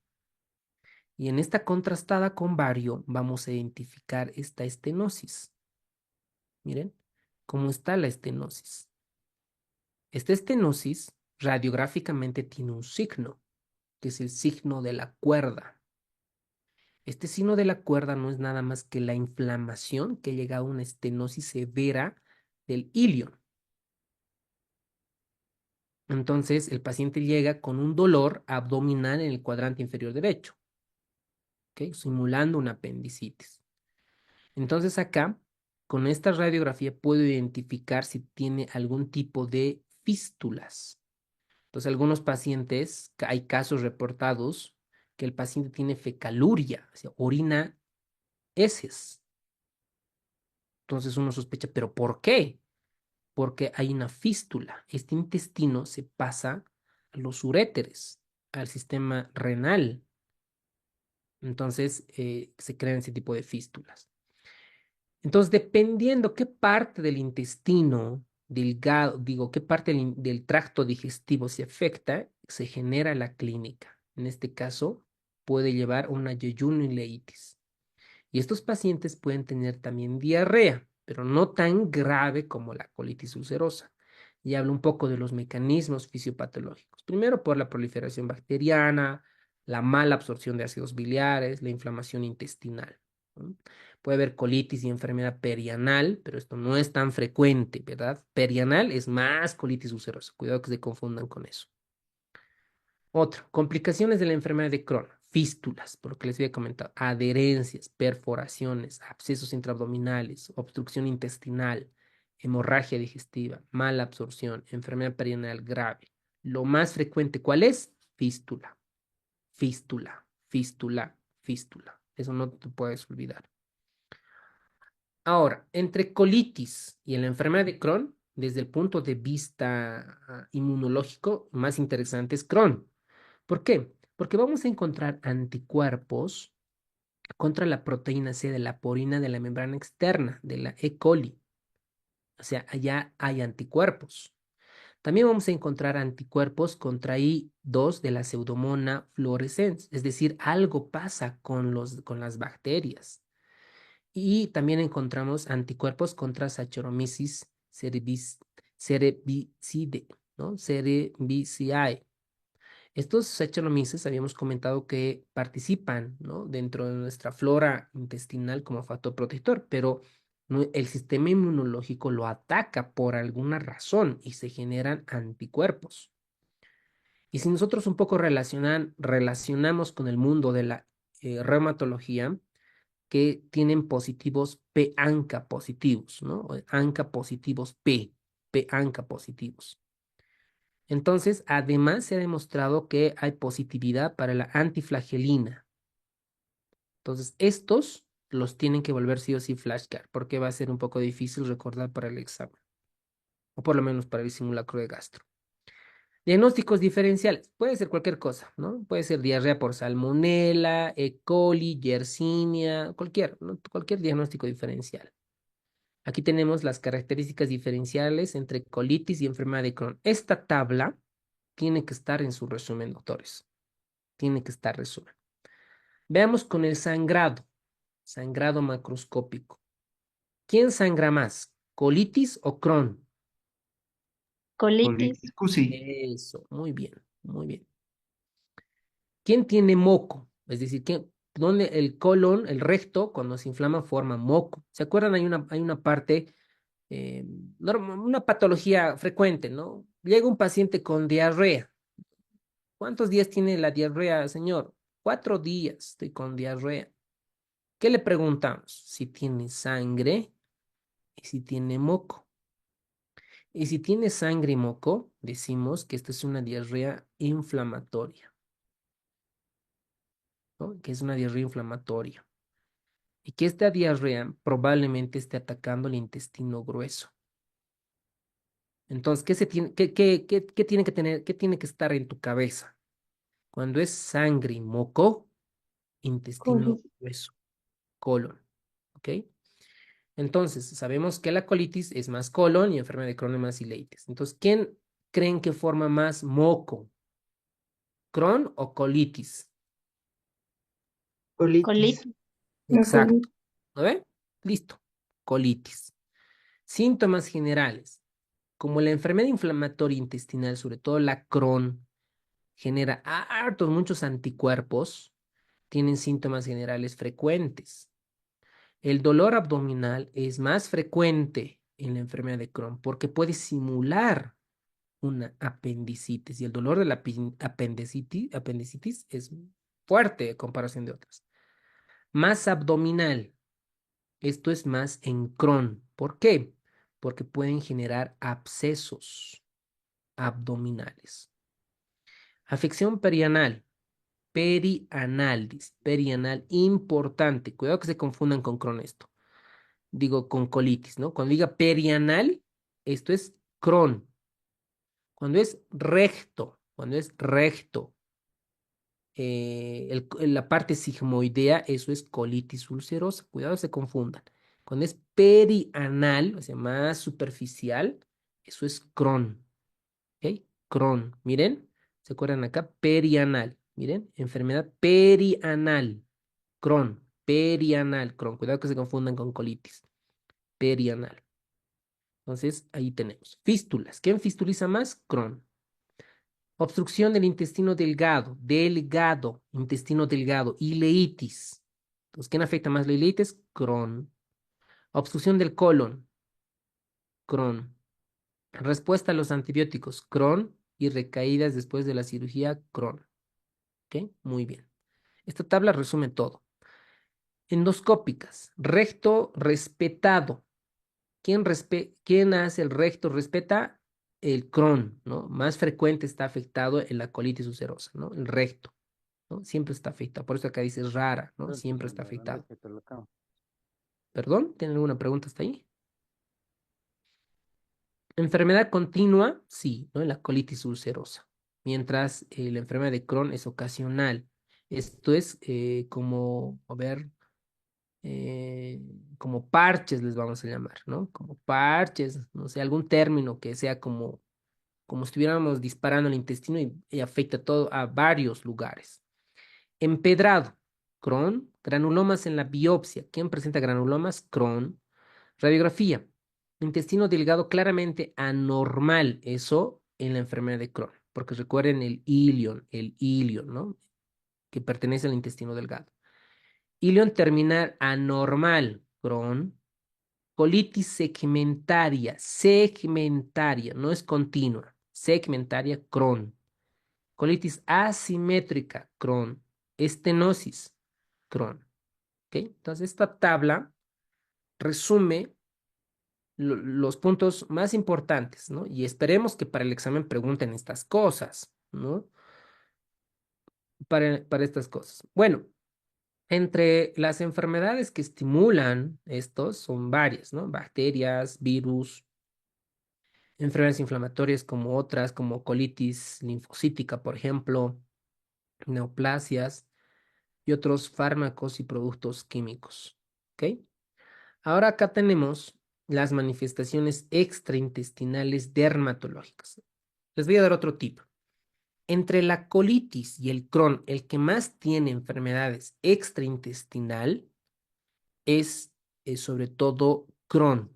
Y en esta contrastada con bario vamos a identificar esta estenosis. Miren, ¿cómo está la estenosis? Esta estenosis radiográficamente tiene un signo, que es el signo de la cuerda. Este signo de la cuerda no es nada más que la inflamación que llega a una estenosis severa del ilion. Entonces, el paciente llega con un dolor abdominal en el cuadrante inferior derecho, ¿ok? Simulando una apendicitis. Entonces acá, con esta radiografía puedo identificar si tiene algún tipo de fístulas. Entonces, algunos pacientes, hay casos reportados que el paciente tiene fecaluria, o sea, orina heces. Entonces uno sospecha, ¿pero por qué? Porque hay una fístula. Este intestino se pasa a los uréteres, al sistema renal. Entonces se crean ese tipo de fístulas. Entonces, dependiendo qué parte del intestino delgado, digo, qué parte del tracto digestivo se afecta, se genera la clínica. En este caso, puede llevar una yeyunoileitis. Y estos pacientes pueden tener también diarrea, pero no tan grave como la colitis ulcerosa. Y hablo un poco de los mecanismos fisiopatológicos. Primero, por la proliferación bacteriana, la mala absorción de ácidos biliares, la inflamación intestinal, ¿no? Puede haber colitis y enfermedad perianal, pero esto no es tan frecuente, ¿verdad? Perianal es más colitis ulcerosa. Cuidado que se confundan con eso. Otro, complicaciones de la enfermedad de Crohn, fístulas, por lo que les había comentado, adherencias, perforaciones, abscesos intraabdominales, obstrucción intestinal, hemorragia digestiva, mala absorción, enfermedad perineal grave. Lo más frecuente, ¿cuál es? Fístula, fístula, fístula, fístula. Eso no te puedes olvidar. Ahora, entre colitis y la enfermedad de Crohn, desde el punto de vista inmunológico, más interesante es Crohn. ¿Por qué? Porque vamos a encontrar anticuerpos contra la proteína C de la porina de la membrana externa, de la E. coli. O sea, allá hay anticuerpos. También vamos a encontrar anticuerpos contra I2 de la Pseudomonas fluorescens, es decir, algo pasa con las bacterias. Y también encontramos anticuerpos contra Saccharomyces cerevisiae, ¿no? Cerevisiae. Estos Saccharomyces habíamos comentado que participan, ¿no? dentro de nuestra flora intestinal como factor protector, pero el sistema inmunológico lo ataca por alguna razón y se generan anticuerpos. Y si nosotros un poco relacionamos con el mundo de la reumatología, que tienen positivos P ANCA positivos, ¿no? O ANCA positivos P. P-ANCA positivos. Entonces, además se ha demostrado que hay positividad para la antiflagelina. Entonces, estos los tienen que volver sí o sí flashcard, porque va a ser un poco difícil recordar para el examen, o por lo menos para el simulacro de gastro. Diagnósticos diferenciales. Puede ser cualquier cosa, ¿no? Puede ser diarrea por salmonela, E. coli, Yersinia, cualquier, ¿no? Cualquier diagnóstico diferencial. Aquí tenemos las características diferenciales entre colitis y enfermedad de Crohn. Esta tabla tiene que estar en su resumen, doctores. Tiene que estar resumen. Veamos con el sangrado macroscópico. ¿Quién sangra más? ¿Colitis o Crohn? Colitis. Colitis, CUSI. Eso, muy bien, muy bien. ¿Quién tiene moco? Es decir, ¿dónde el colon, el recto, cuando se inflama, forma moco? ¿Se acuerdan? Hay una parte, una patología frecuente, ¿no? Llega un paciente con diarrea. ¿Cuántos días tiene la diarrea, señor? 4 días estoy con diarrea. ¿Qué le preguntamos? Si tiene sangre y si tiene moco. Y si tiene sangre y moco, decimos que esta es una diarrea inflamatoria, ¿no? Que es una diarrea inflamatoria. Y que esta diarrea probablemente esté atacando el intestino grueso. Entonces, ¿qué tiene que tener, qué tiene que estar en tu cabeza? Cuando es sangre y moco, intestino Colitis. grueso, colon, ¿ok? Entonces, sabemos que la colitis es más colon y enfermedad de Crohn es más ileitis. Entonces, ¿quién creen que forma más moco? ¿Crohn o colitis? Colitis. Colitis. No, Exacto. colitis. ¿No ve? Listo. Colitis. Síntomas generales. Como la enfermedad inflamatoria intestinal, sobre todo la Crohn, genera muchos anticuerpos, tienen síntomas generales frecuentes. El dolor abdominal es más frecuente en la enfermedad de Crohn porque puede simular una apendicitis y el dolor de la apendicitis es fuerte a comparación de otras. Más abdominal, esto es más en Crohn. ¿Por qué? Porque pueden generar abscesos abdominales. Afección perianal, perianal, importante. Cuidado que se confundan con Crohn esto. Digo con colitis, ¿no? Cuando diga perianal, esto es Crohn. Cuando es recto, la parte sigmoidea, eso es colitis ulcerosa. Cuidado, se confundan. Cuando es perianal, o sea, más superficial, eso es Crohn. ¿Ok? Crohn. Miren, ¿se acuerdan acá? Perianal. Miren, enfermedad perianal. Crohn. Perianal. Crohn. Cuidado que se confundan con colitis. Perianal. Entonces, ahí tenemos. Fístulas. ¿Quién fistuliza más? Crohn. Obstrucción del intestino delgado, intestino delgado, ileitis. Entonces, ¿quién afecta más la ileitis? Crohn. Obstrucción del colon, Crohn. Respuesta a los antibióticos, Crohn y recaídas después de la cirugía, Crohn. ¿Ok? Muy bien. Esta tabla resume todo. Endoscópicas, recto respetado. ¿Quién hace el recto respeta? El Crohn, ¿no? Más frecuente está afectado en la colitis ulcerosa, ¿no? El recto. ¿No? Siempre está afectado. Por eso acá dice rara, ¿no? Siempre está afectado. ¿Perdón? ¿Tienen alguna pregunta hasta ahí? Enfermedad continua, sí, ¿no? La colitis ulcerosa. Mientras la enfermedad de Crohn es ocasional. Esto es como, a ver, eh, como parches les vamos a llamar, ¿no? Como parches, no sé, algún término que sea como si estuviéramos disparando el intestino y afecta todo a varios lugares. Empedrado, Crohn, granulomas en la biopsia. ¿Quién presenta granulomas? Crohn. Radiografía, intestino delgado claramente anormal, eso en la enfermedad de Crohn, porque recuerden el ilion, ¿no? Que pertenece al intestino delgado. Ilion terminal anormal, Crohn. Colitis segmentaria, no es continua, segmentaria, Crohn. Colitis asimétrica, Crohn. Estenosis, Crohn. ¿Ok? Entonces, esta tabla resume los puntos más importantes, ¿no? Y esperemos que para el examen pregunten estas cosas, ¿no? Para estas cosas. Bueno, entre las enfermedades que estimulan estos son varias, ¿no? Bacterias, virus, enfermedades inflamatorias como otras, como colitis linfocítica, por ejemplo, neoplasias y otros fármacos y productos químicos. ¿Ok? Ahora acá tenemos las manifestaciones extraintestinales dermatológicas. Les voy a dar otro tip. Entre la colitis y el Crohn, el que más tiene enfermedades extraintestinal es sobre todo Crohn.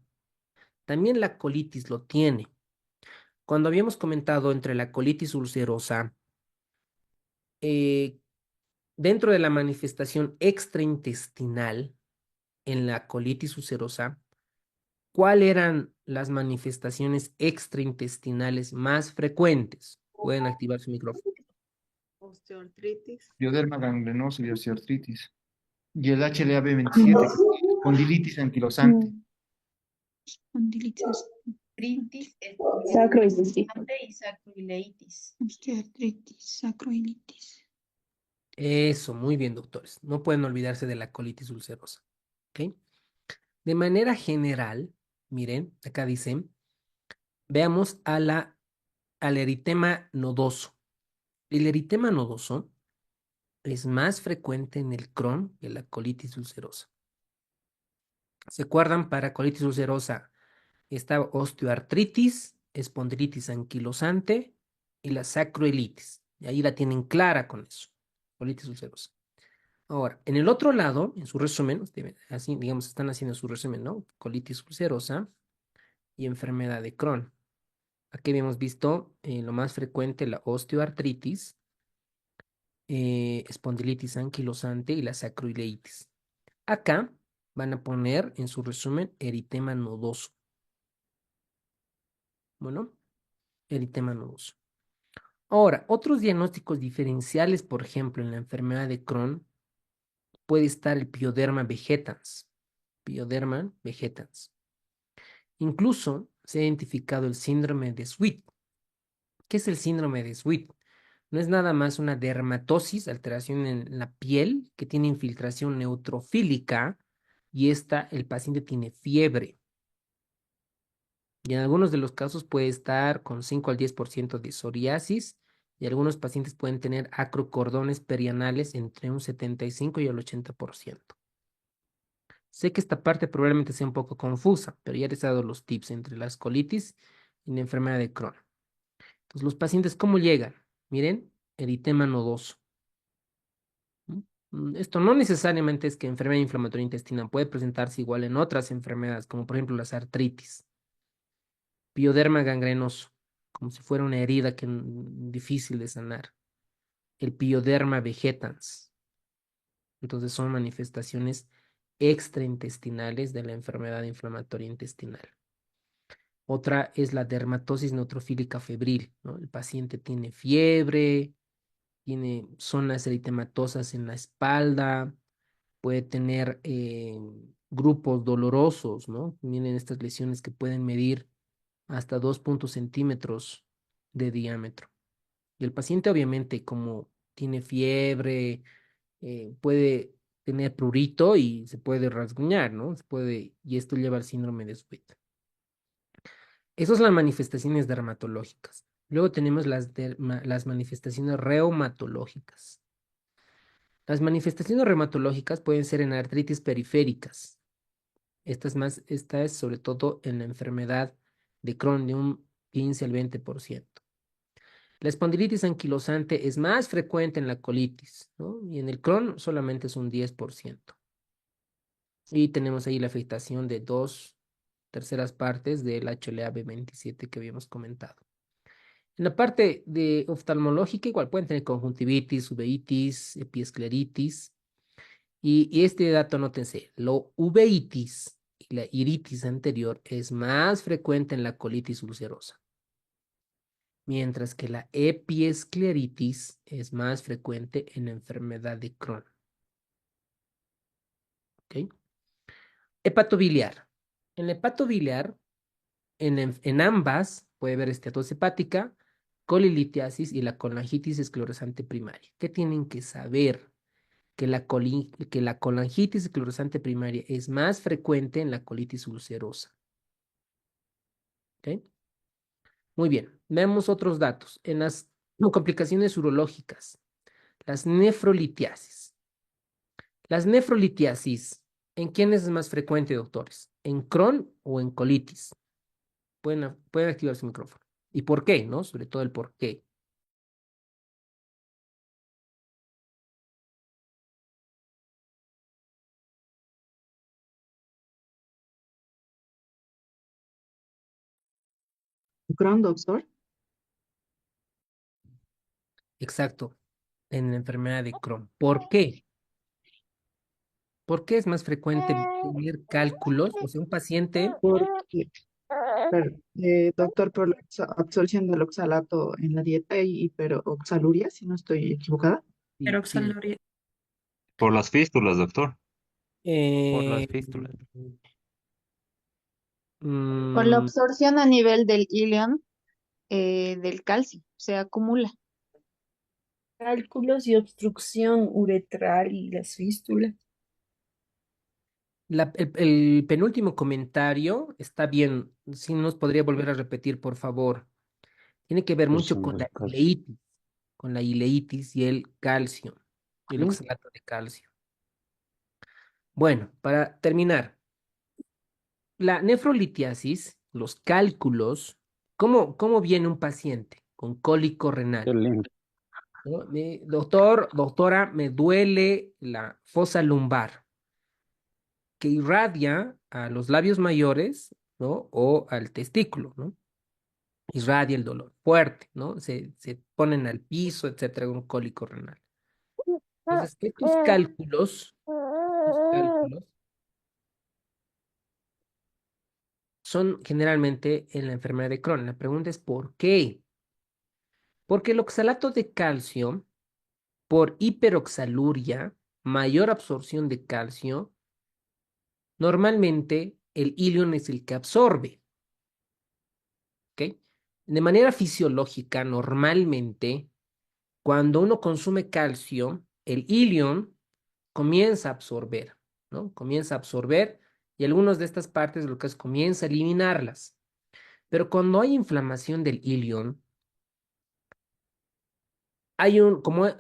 También la colitis lo tiene. Cuando habíamos comentado entre la colitis ulcerosa, eh, dentro de la manifestación extraintestinal en la colitis ulcerosa, ¿cuáles eran las manifestaciones extraintestinales más frecuentes? Pueden activar su micrófono. Osteoartritis. Bioderma gangrenoso y osteoartritis. Y el HLA-B27, que es espondilitis anquilosante. Espondilitis. Artritis, Sacroilitis. y sacroileitis. Osteoartritis. Sacroilitis. Eso, muy bien, doctores. No pueden olvidarse de la colitis ulcerosa. ¿Ok? De manera general, miren, acá dicen, veamos al eritema nodoso. El eritema nodoso es más frecuente en el Crohn que la colitis ulcerosa. ¿Se acuerdan? Para colitis ulcerosa está osteoartritis, espondilitis anquilosante y la sacroilitis. Y ahí la tienen clara con eso, colitis ulcerosa. Ahora, en el otro lado, en su resumen, así, digamos, están haciendo su resumen, ¿no? Colitis ulcerosa y enfermedad de Crohn. Aquí habíamos visto lo más frecuente, la osteoartritis, espondilitis anquilosante y la sacroileitis. Acá van a poner en su resumen eritema nodoso. Bueno, eritema nodoso. Ahora, otros diagnósticos diferenciales, por ejemplo, en la enfermedad de Crohn, puede estar el pioderma vegetans. Pioderma vegetans. Incluso se ha identificado el síndrome de Sweet. ¿Qué es el síndrome de Sweet? No es nada más una dermatosis, alteración en la piel, que tiene infiltración neutrofílica y el paciente tiene fiebre. Y en algunos de los casos puede estar con 5 al 10% de psoriasis y algunos pacientes pueden tener acrocordones perianales entre un 75 y el 80%. Sé que esta parte probablemente sea un poco confusa, pero ya les he dado los tips entre las colitis y la enfermedad de Crohn. Entonces, los pacientes, ¿cómo llegan? Miren, eritema nodoso. Esto no necesariamente es que enfermedad inflamatoria intestinal puede presentarse igual en otras enfermedades, como por ejemplo las artritis. Pioderma gangrenoso, como si fuera una herida difícil de sanar. El pioderma vegetans. Entonces son manifestaciones extraintestinales de la enfermedad inflamatoria intestinal. Otra es la dermatosis neutrofílica febril, ¿no? El paciente tiene fiebre, tiene zonas eritematosas en la espalda, puede tener grupos dolorosos, ¿no? Miren estas lesiones que pueden medir hasta 2 centímetros de diámetro. Y el paciente obviamente como tiene fiebre, puede tener prurito y se puede rasguñar, ¿no? Y esto lleva al síndrome de Sweet. Esas son las manifestaciones dermatológicas. Luego tenemos las manifestaciones reumatológicas. Las manifestaciones reumatológicas pueden ser en artritis periféricas. Esta es sobre todo en la enfermedad de Crohn de un 15 al 20%. La espondilitis anquilosante es más frecuente en la colitis, ¿no? Y en el Crohn solamente es un 10%. Y tenemos ahí la afectación de 2/3 del HLA-B27 que habíamos comentado. En la parte de oftalmológica, igual pueden tener conjuntivitis, uveitis, epiescleritis. Y este dato, nótense, la uveitis y la iritis anterior es más frecuente en la colitis ulcerosa, mientras que la epiescleritis es más frecuente en la enfermedad de Crohn. ¿Ok? Hepatobiliar. En el hepatobiliar En ambas puede haber esteatosis hepática, colilitiasis y la colangitis esclerosante primaria. ¿Qué tienen que saber? Que la colangitis esclerosante primaria es más frecuente en la colitis ulcerosa. ¿Ok? Muy bien, veamos otros datos. En las complicaciones urológicas, las nefrolitiasis. Las nefrolitiasis, ¿en quiénes es más frecuente, doctores? ¿En Crohn o en colitis? Pueden activar su micrófono. ¿Y por qué, no? Sobre todo el por qué. Crohn, doctor. Exacto, en la enfermedad de Crohn. ¿Por qué? ¿Por qué es más frecuente tener cálculos? O sea, un paciente, Porque, doctor, por la absorción del oxalato en la dieta y hiperoxaluria, si no estoy equivocada. sí, sí, Por las fístulas, doctor. Por las eh, fístulas. Por la mm, absorción a nivel del ilion del calcio, se acumula. Cálculos y obstrucción uretral y las fístulas. el penúltimo comentario está bien. Si nos podría volver a repetir, por favor. Tiene que ver mucho Absorción del calcio. con la ileitis y el calcio, el ¿Mm? oxalato de calcio. Bueno, para terminar, la nefrolitiasis, los cálculos, ¿cómo viene un paciente con cólico Qué renal? lindo. ¿No? Doctora, me duele la fosa lumbar, que irradia a los labios mayores, ¿no? O al testículo, ¿no? Irradia el dolor fuerte, ¿no? Se ponen al piso, etcétera, un cólico renal. Entonces, estos cálculos son generalmente en la enfermedad de Crohn. La pregunta es ¿por qué? Porque el oxalato de calcio, por hiperoxaluria, mayor absorción de calcio, normalmente el ilion es el que absorbe, ¿ok? De manera fisiológica, normalmente, cuando uno consume calcio, el ilion comienza a absorber, ¿no? Comienza a absorber y algunas de estas partes lo que es comienza a eliminarlas. Pero cuando hay inflamación del ilion,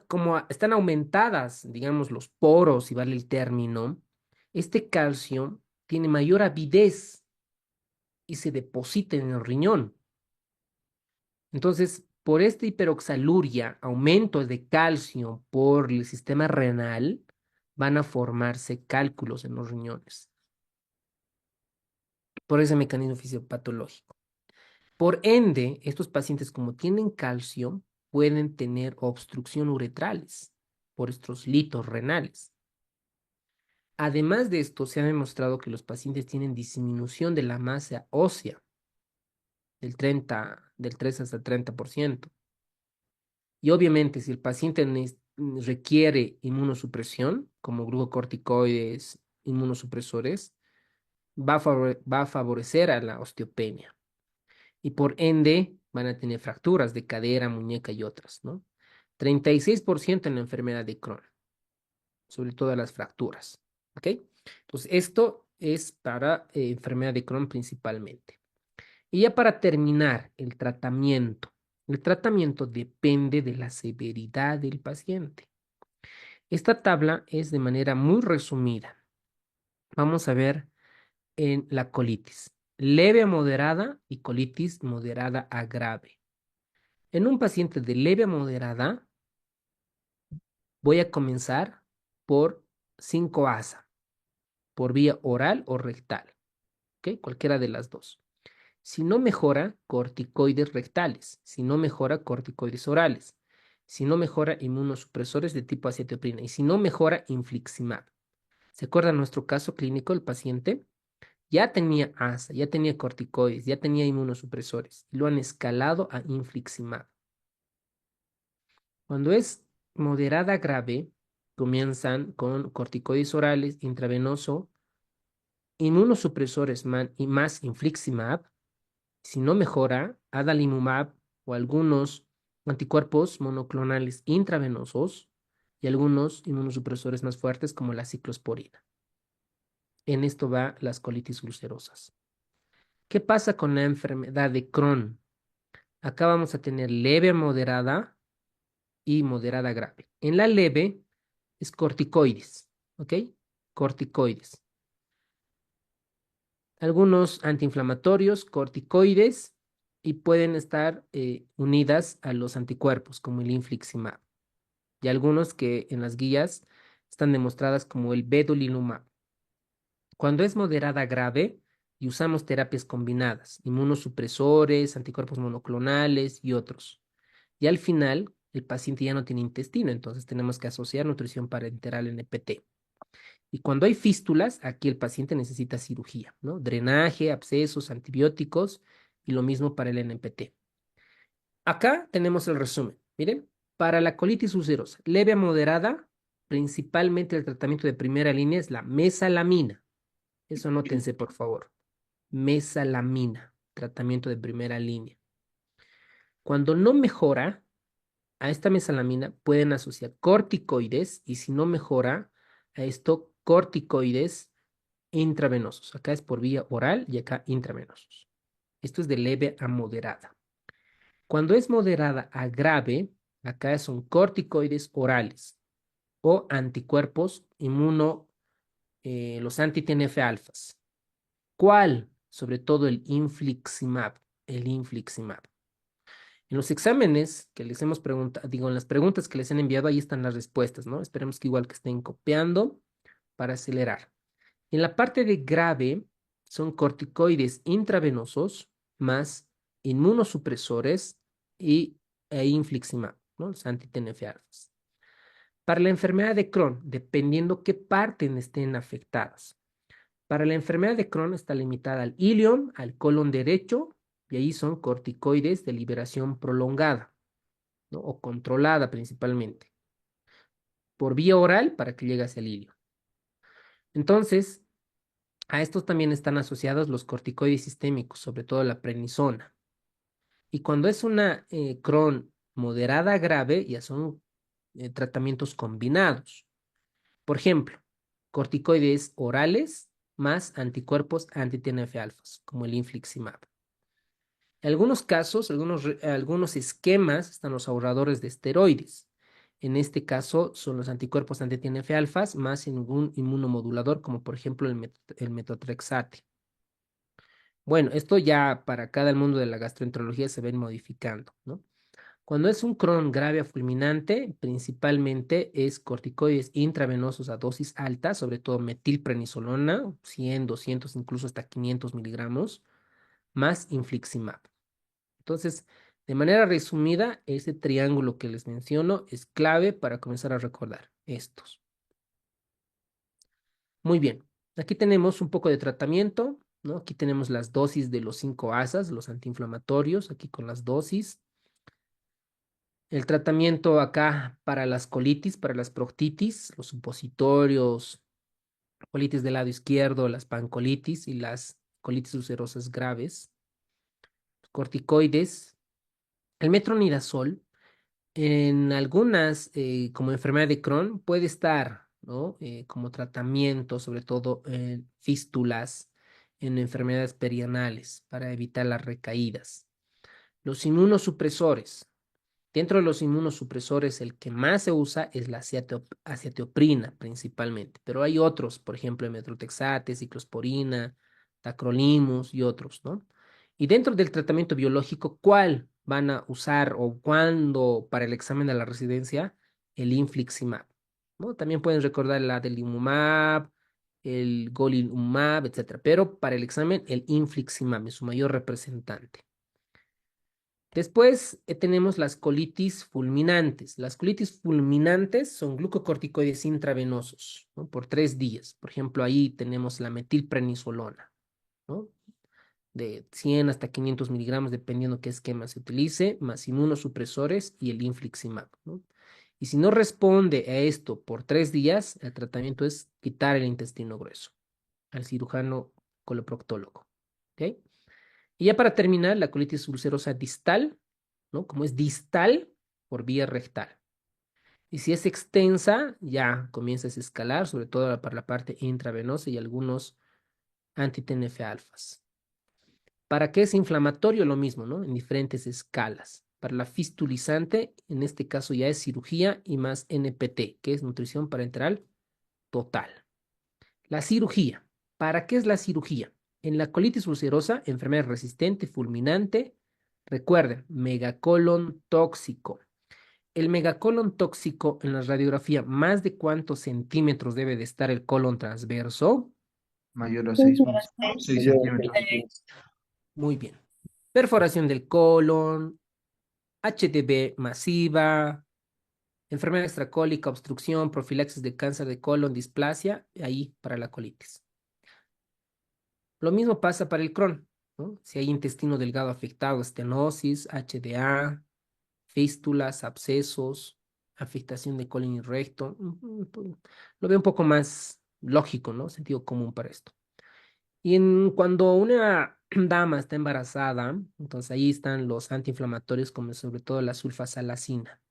como están aumentadas, digamos, los poros, si vale el término, este calcio tiene mayor avidez y se deposita en el riñón. Entonces, por esta hiperoxaluria, aumento de calcio por el sistema renal, van a formarse cálculos en los riñones, por ese mecanismo fisiopatológico. Por ende, estos pacientes, como tienen calcio, pueden tener obstrucción uretrales por estos litos renales. Además de esto, se ha demostrado que los pacientes tienen disminución de la masa ósea del 3 hasta el 30%. Y obviamente, si el paciente requiere inmunosupresión, como glucocorticoides, inmunosupresores, va a favorecer a la osteopenia. Y por ende, van a tener fracturas de cadera, muñeca y otras, ¿no? 36% en la enfermedad de Crohn, sobre todo las fracturas, ¿ok? Entonces, esto es para enfermedad de Crohn principalmente. Y ya para terminar, el tratamiento. El tratamiento depende de la severidad del paciente. Esta tabla es de manera muy resumida. Vamos a ver en la colitis. Leve a moderada y colitis moderada a grave. En un paciente de leve a moderada, voy a comenzar por 5-ASA, por vía oral o rectal, ¿ok? Cualquiera de las dos. Si no mejora, corticoides rectales. Si no mejora, corticoides orales. Si no mejora, inmunosupresores de tipo acetoprina. Y si no mejora, infliximab. ¿Se acuerdan nuestro caso clínico? El paciente ya tenía ASA, ya tenía corticoides, ya tenía inmunosupresores. Y lo han escalado a infliximab. Cuando es moderada grave, comienzan con corticoides orales, intravenoso, inmunosupresores y más infliximab, Si no mejora, adalimumab o algunos anticuerpos monoclonales intravenosos y algunos inmunosupresores más fuertes como la ciclosporina. En esto va las colitis ulcerosas. ¿Qué pasa con la enfermedad de Crohn? Acá vamos a tener leve a moderada y moderada grave. En la leve es corticoides, ¿ok? Corticoides. Algunos antiinflamatorios, corticoides, y pueden estar unidas a los anticuerpos, como el infliximab. Y algunos que en las guías están demostradas como el vedolizumab. Cuando es moderada grave y usamos terapias combinadas, inmunosupresores, anticuerpos monoclonales y otros. Y al final, el paciente ya no tiene intestino, entonces tenemos que asociar nutrición parenteral NPT. Y cuando hay fístulas, aquí el paciente necesita cirugía, ¿no? Drenaje, abscesos, antibióticos y lo mismo para el NPT. Acá tenemos el resumen. Miren, para la colitis ulcerosa, leve a moderada, principalmente el tratamiento de primera línea es la mesalamina. Eso anótense, por favor. Mesalamina, tratamiento de primera línea. Cuando no mejora, a esta mesalamina pueden asociar corticoides y si no mejora, a esto corticoides intravenosos. Acá es por vía oral y acá intravenosos. Esto es de leve a moderada. Cuando es moderada a grave, acá son corticoides orales o anticuerpos los anti-TNF alfas. ¿Cuál? Sobre todo el infliximab. El infliximab. En los exámenes que les hemos preguntado, digo, en las preguntas que les han enviado, ahí están las respuestas, ¿no? Esperemos que igual que estén copiando para acelerar. En la parte de grave son corticoides intravenosos más inmunosupresores e infliximab, ¿no? Los anti-TNF alfas. Para la enfermedad de Crohn, dependiendo qué partes estén afectadas. Para la enfermedad de Crohn está limitada al ilion, al colon derecho, y ahí son corticoides de liberación prolongada, ¿no? O controlada principalmente. Por vía oral para que llegue hacia el ilion. Entonces, a estos también están asociados los corticoides sistémicos, sobre todo la prednisona. Y cuando es una Crohn moderada a grave, ya son tratamientos combinados. Por ejemplo, corticoides orales más anticuerpos anti-TNF alfas, como el infliximab. En algunos casos, algunos esquemas están los ahorradores de esteroides. En este caso son los anticuerpos anti-TNF alfas más algún inmunomodulador, como por ejemplo el metotrexate. Bueno, esto ya para cada el mundo de la gastroenterología se ven modificando, ¿no? Cuando es un Crohn grave a fulminante, principalmente es corticoides intravenosos a dosis alta, sobre todo metilprednisolona, 100, 200, incluso hasta 500 miligramos, más infliximab. Entonces, de manera resumida, ese triángulo que les menciono es clave para comenzar a recordar estos. Muy bien, aquí tenemos un poco de tratamiento, ¿no? Aquí tenemos las dosis de los 5 ASAs, los antiinflamatorios, aquí con las dosis. El tratamiento acá para las colitis, para las proctitis, los supositorios, colitis del lado izquierdo, las pancolitis y las colitis ulcerosas graves, corticoides, el metronidazol. En algunas, como enfermedad de Crohn, puede estar, ¿no? Como tratamiento, sobre todo en fístulas, en enfermedades perianales, para evitar las recaídas. Los inmunosupresores. Dentro de los inmunosupresores, el que más se usa es la acetioprina principalmente, pero hay otros, por ejemplo, el metrotexate, ciclosporina, tacrolimus y otros, ¿no? Y dentro del tratamiento biológico, ¿cuál van a usar o cuándo para el examen de la residencia? El infliximab, ¿no? También pueden recordar el adalimumab, el golimumab, etcétera, pero para el examen el infliximab es su mayor representante. Después tenemos las colitis fulminantes. Las colitis fulminantes son glucocorticoides intravenosos, ¿no? Por 3 días. Por ejemplo, ahí tenemos la metilprednisolona, ¿no? De 100 hasta 500 miligramos, dependiendo qué esquema se utilice, más inmunosupresores y el infliximab, ¿no? Y si no responde a esto por 3 días, el tratamiento es quitar el intestino grueso al cirujano coloproctólogo. ¿Ok? Y ya para terminar, la colitis ulcerosa distal, ¿no? Como es distal, por vía rectal. Y si es extensa, ya comienza a escalar, sobre todo para la parte intravenosa y algunos anti-TNF-alfas. ¿Para qué es inflamatorio? Lo mismo, ¿no? En diferentes escalas. Para la fistulizante, en este caso ya es cirugía y más NPT, que es nutrición parenteral total. La cirugía. ¿Para qué es la cirugía? En la colitis ulcerosa, enfermedad resistente, fulminante, recuerden, megacolon tóxico. El megacolon tóxico en la radiografía, ¿más de cuántos centímetros debe de estar el colon transverso? Mayor a Seis. 6 centímetros. Muy bien. Perforación del colon, HDV masiva, enfermedad extracólica, obstrucción, profilaxis de cáncer de colon, displasia, ahí para la colitis. Lo mismo pasa para el Crohn, ¿no? Si hay intestino delgado afectado, estenosis, HDA, fístulas, abscesos, afectación de colon y recto. Lo veo un poco más lógico, ¿no? Sentido común para esto. Y cuando una dama está embarazada, entonces ahí están los antiinflamatorios, como sobre todo la sulfasalacina.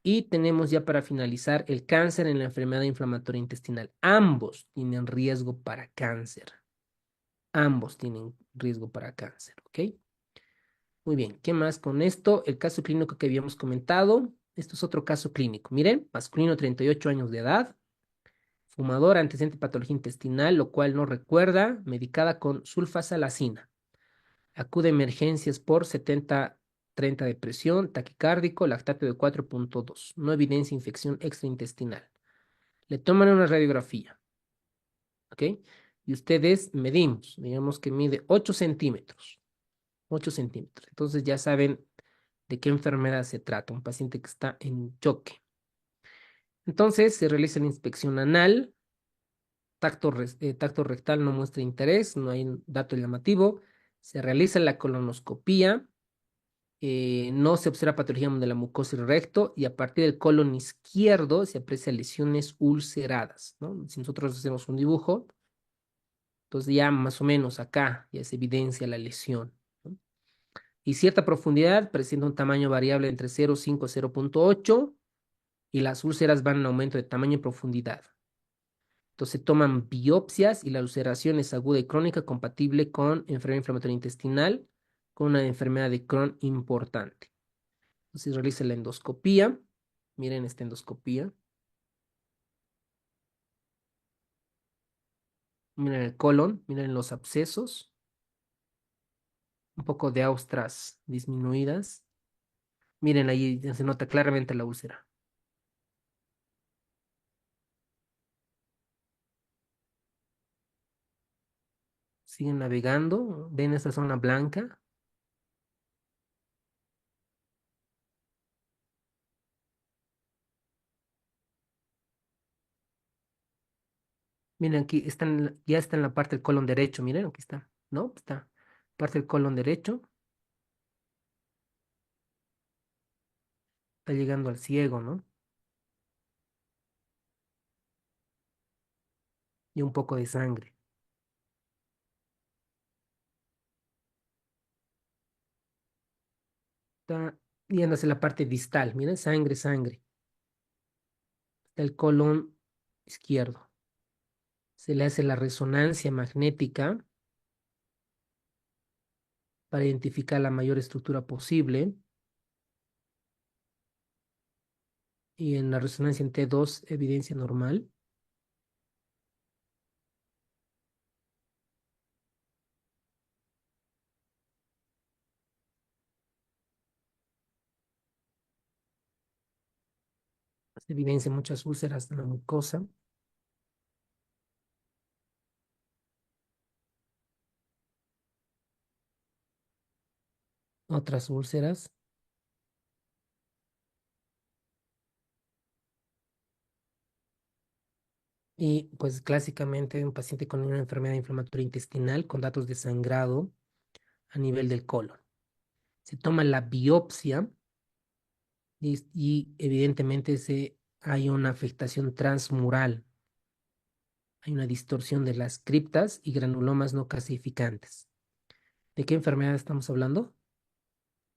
Y tenemos ya para finalizar el cáncer en la enfermedad inflamatoria intestinal. Ambos tienen riesgo para cáncer. Ambos tienen riesgo para cáncer, ¿ok? Muy bien, ¿qué más con esto? El caso clínico que habíamos comentado. Esto es otro caso clínico. Miren, masculino, 38 años de edad, fumador, antecedente de patología intestinal, lo cual no recuerda, medicada con sulfasalacina. Acude a emergencias por 70-30 de presión, taquicárdico, lactato de 4.2. No evidencia infección extraintestinal. Le toman una radiografía, ¿ok? Y ustedes medimos, digamos que mide 8 centímetros. 8 centímetros. Entonces ya saben de qué enfermedad se trata, un paciente que está en choque. Entonces se realiza la inspección anal, tacto rectal no muestra interés, no hay un dato llamativo. Se realiza la colonoscopía, no se observa patología de la mucosa y recto, y a partir del colon izquierdo se aprecian lesiones ulceradas, ¿no? Si nosotros hacemos un dibujo, entonces ya más o menos acá ya se evidencia la lesión, ¿no? Y cierta profundidad, presenta un tamaño variable entre 0,5 y 0,8, y las úlceras van en aumento de tamaño y profundidad. Entonces toman biopsias y la ulceración es aguda y crónica compatible con enfermedad inflamatoria intestinal, con una enfermedad de Crohn importante. Entonces realiza la endoscopía. Miren esta endoscopía. Miren el colon, miren los abscesos, un poco de austras disminuidas. Miren ahí ya se nota claramente la úlcera. Siguen navegando, ven esta zona blanca. Miren aquí, ya está en la parte del colon derecho, miren, aquí está, ¿no? Está parte del colon derecho, está llegando al ciego, ¿no? Y un poco de sangre. Está yéndose la parte distal, miren, sangre, sangre. Está el colon izquierdo. Se le hace la resonancia magnética para identificar la mayor estructura posible. Y en la resonancia en T2, evidencia normal. Se evidencia muchas úlceras en la mucosa. Otras úlceras. Y pues clásicamente un paciente con una enfermedad inflamatoria intestinal con datos de sangrado a nivel del colon. Se toma la biopsia y evidentemente hay una afectación transmural. Hay una distorsión de las criptas y granulomas no calcificantes. ¿De qué enfermedad estamos hablando?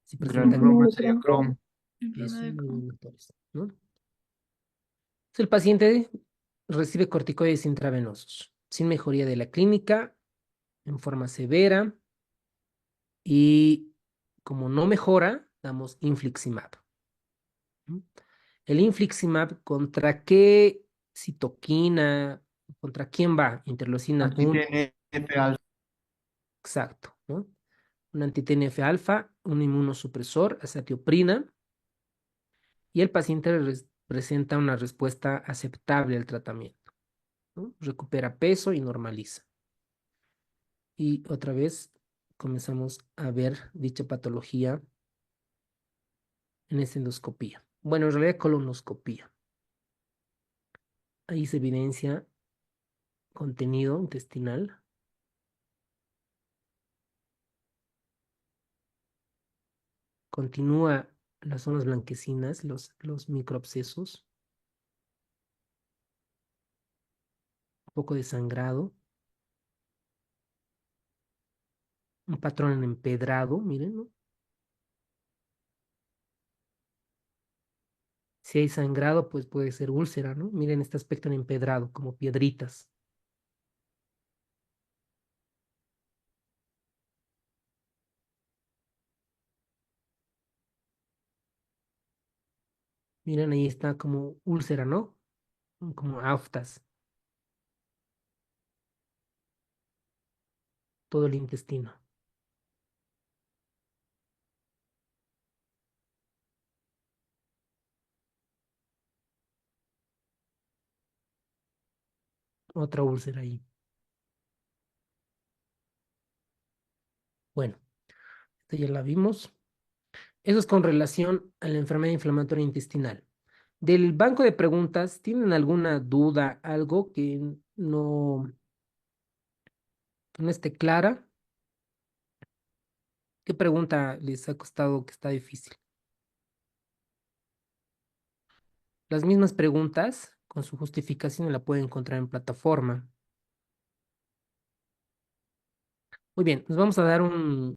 Si Gran presentan Roma sería Crohn. eso, Enfermedad de Crohn. neuroinflamatorios, ¿no? Entonces, el paciente recibe corticoides intravenosos, sin mejoría de la clínica, en forma severa, y como no mejora, damos infliximab. ¿Mm? El infliximab, ¿contra qué citoquina, contra quién va? Interleucina 1, Anti-TNF alfa. exacto, ¿no? Un anti-TNF alfa, un inmunosupresor, azatioprina, y el paciente presenta una respuesta aceptable al tratamiento, ¿no? Recupera peso y normaliza. Y otra vez comenzamos a ver dicha patología en esta endoscopía. Bueno, en realidad colonoscopía. Ahí se evidencia contenido intestinal. Continúa las zonas blanquecinas, los microabscesos, un poco de sangrado, un patrón en empedrado, miren, ¿no? Si hay sangrado, pues puede ser úlcera, ¿no? Miren este aspecto en empedrado, como piedritas. Miren, ahí está como úlcera, ¿no? Como aftas, todo el intestino. Otra úlcera ahí. Bueno, esta ya la vimos. Eso es con relación a la enfermedad inflamatoria intestinal. Del banco de preguntas, ¿tienen alguna duda, algo que no esté clara? ¿Qué pregunta les ha costado que está difícil? Las mismas preguntas, con su justificación, la pueden encontrar en plataforma. Muy bien, nos vamos a dar un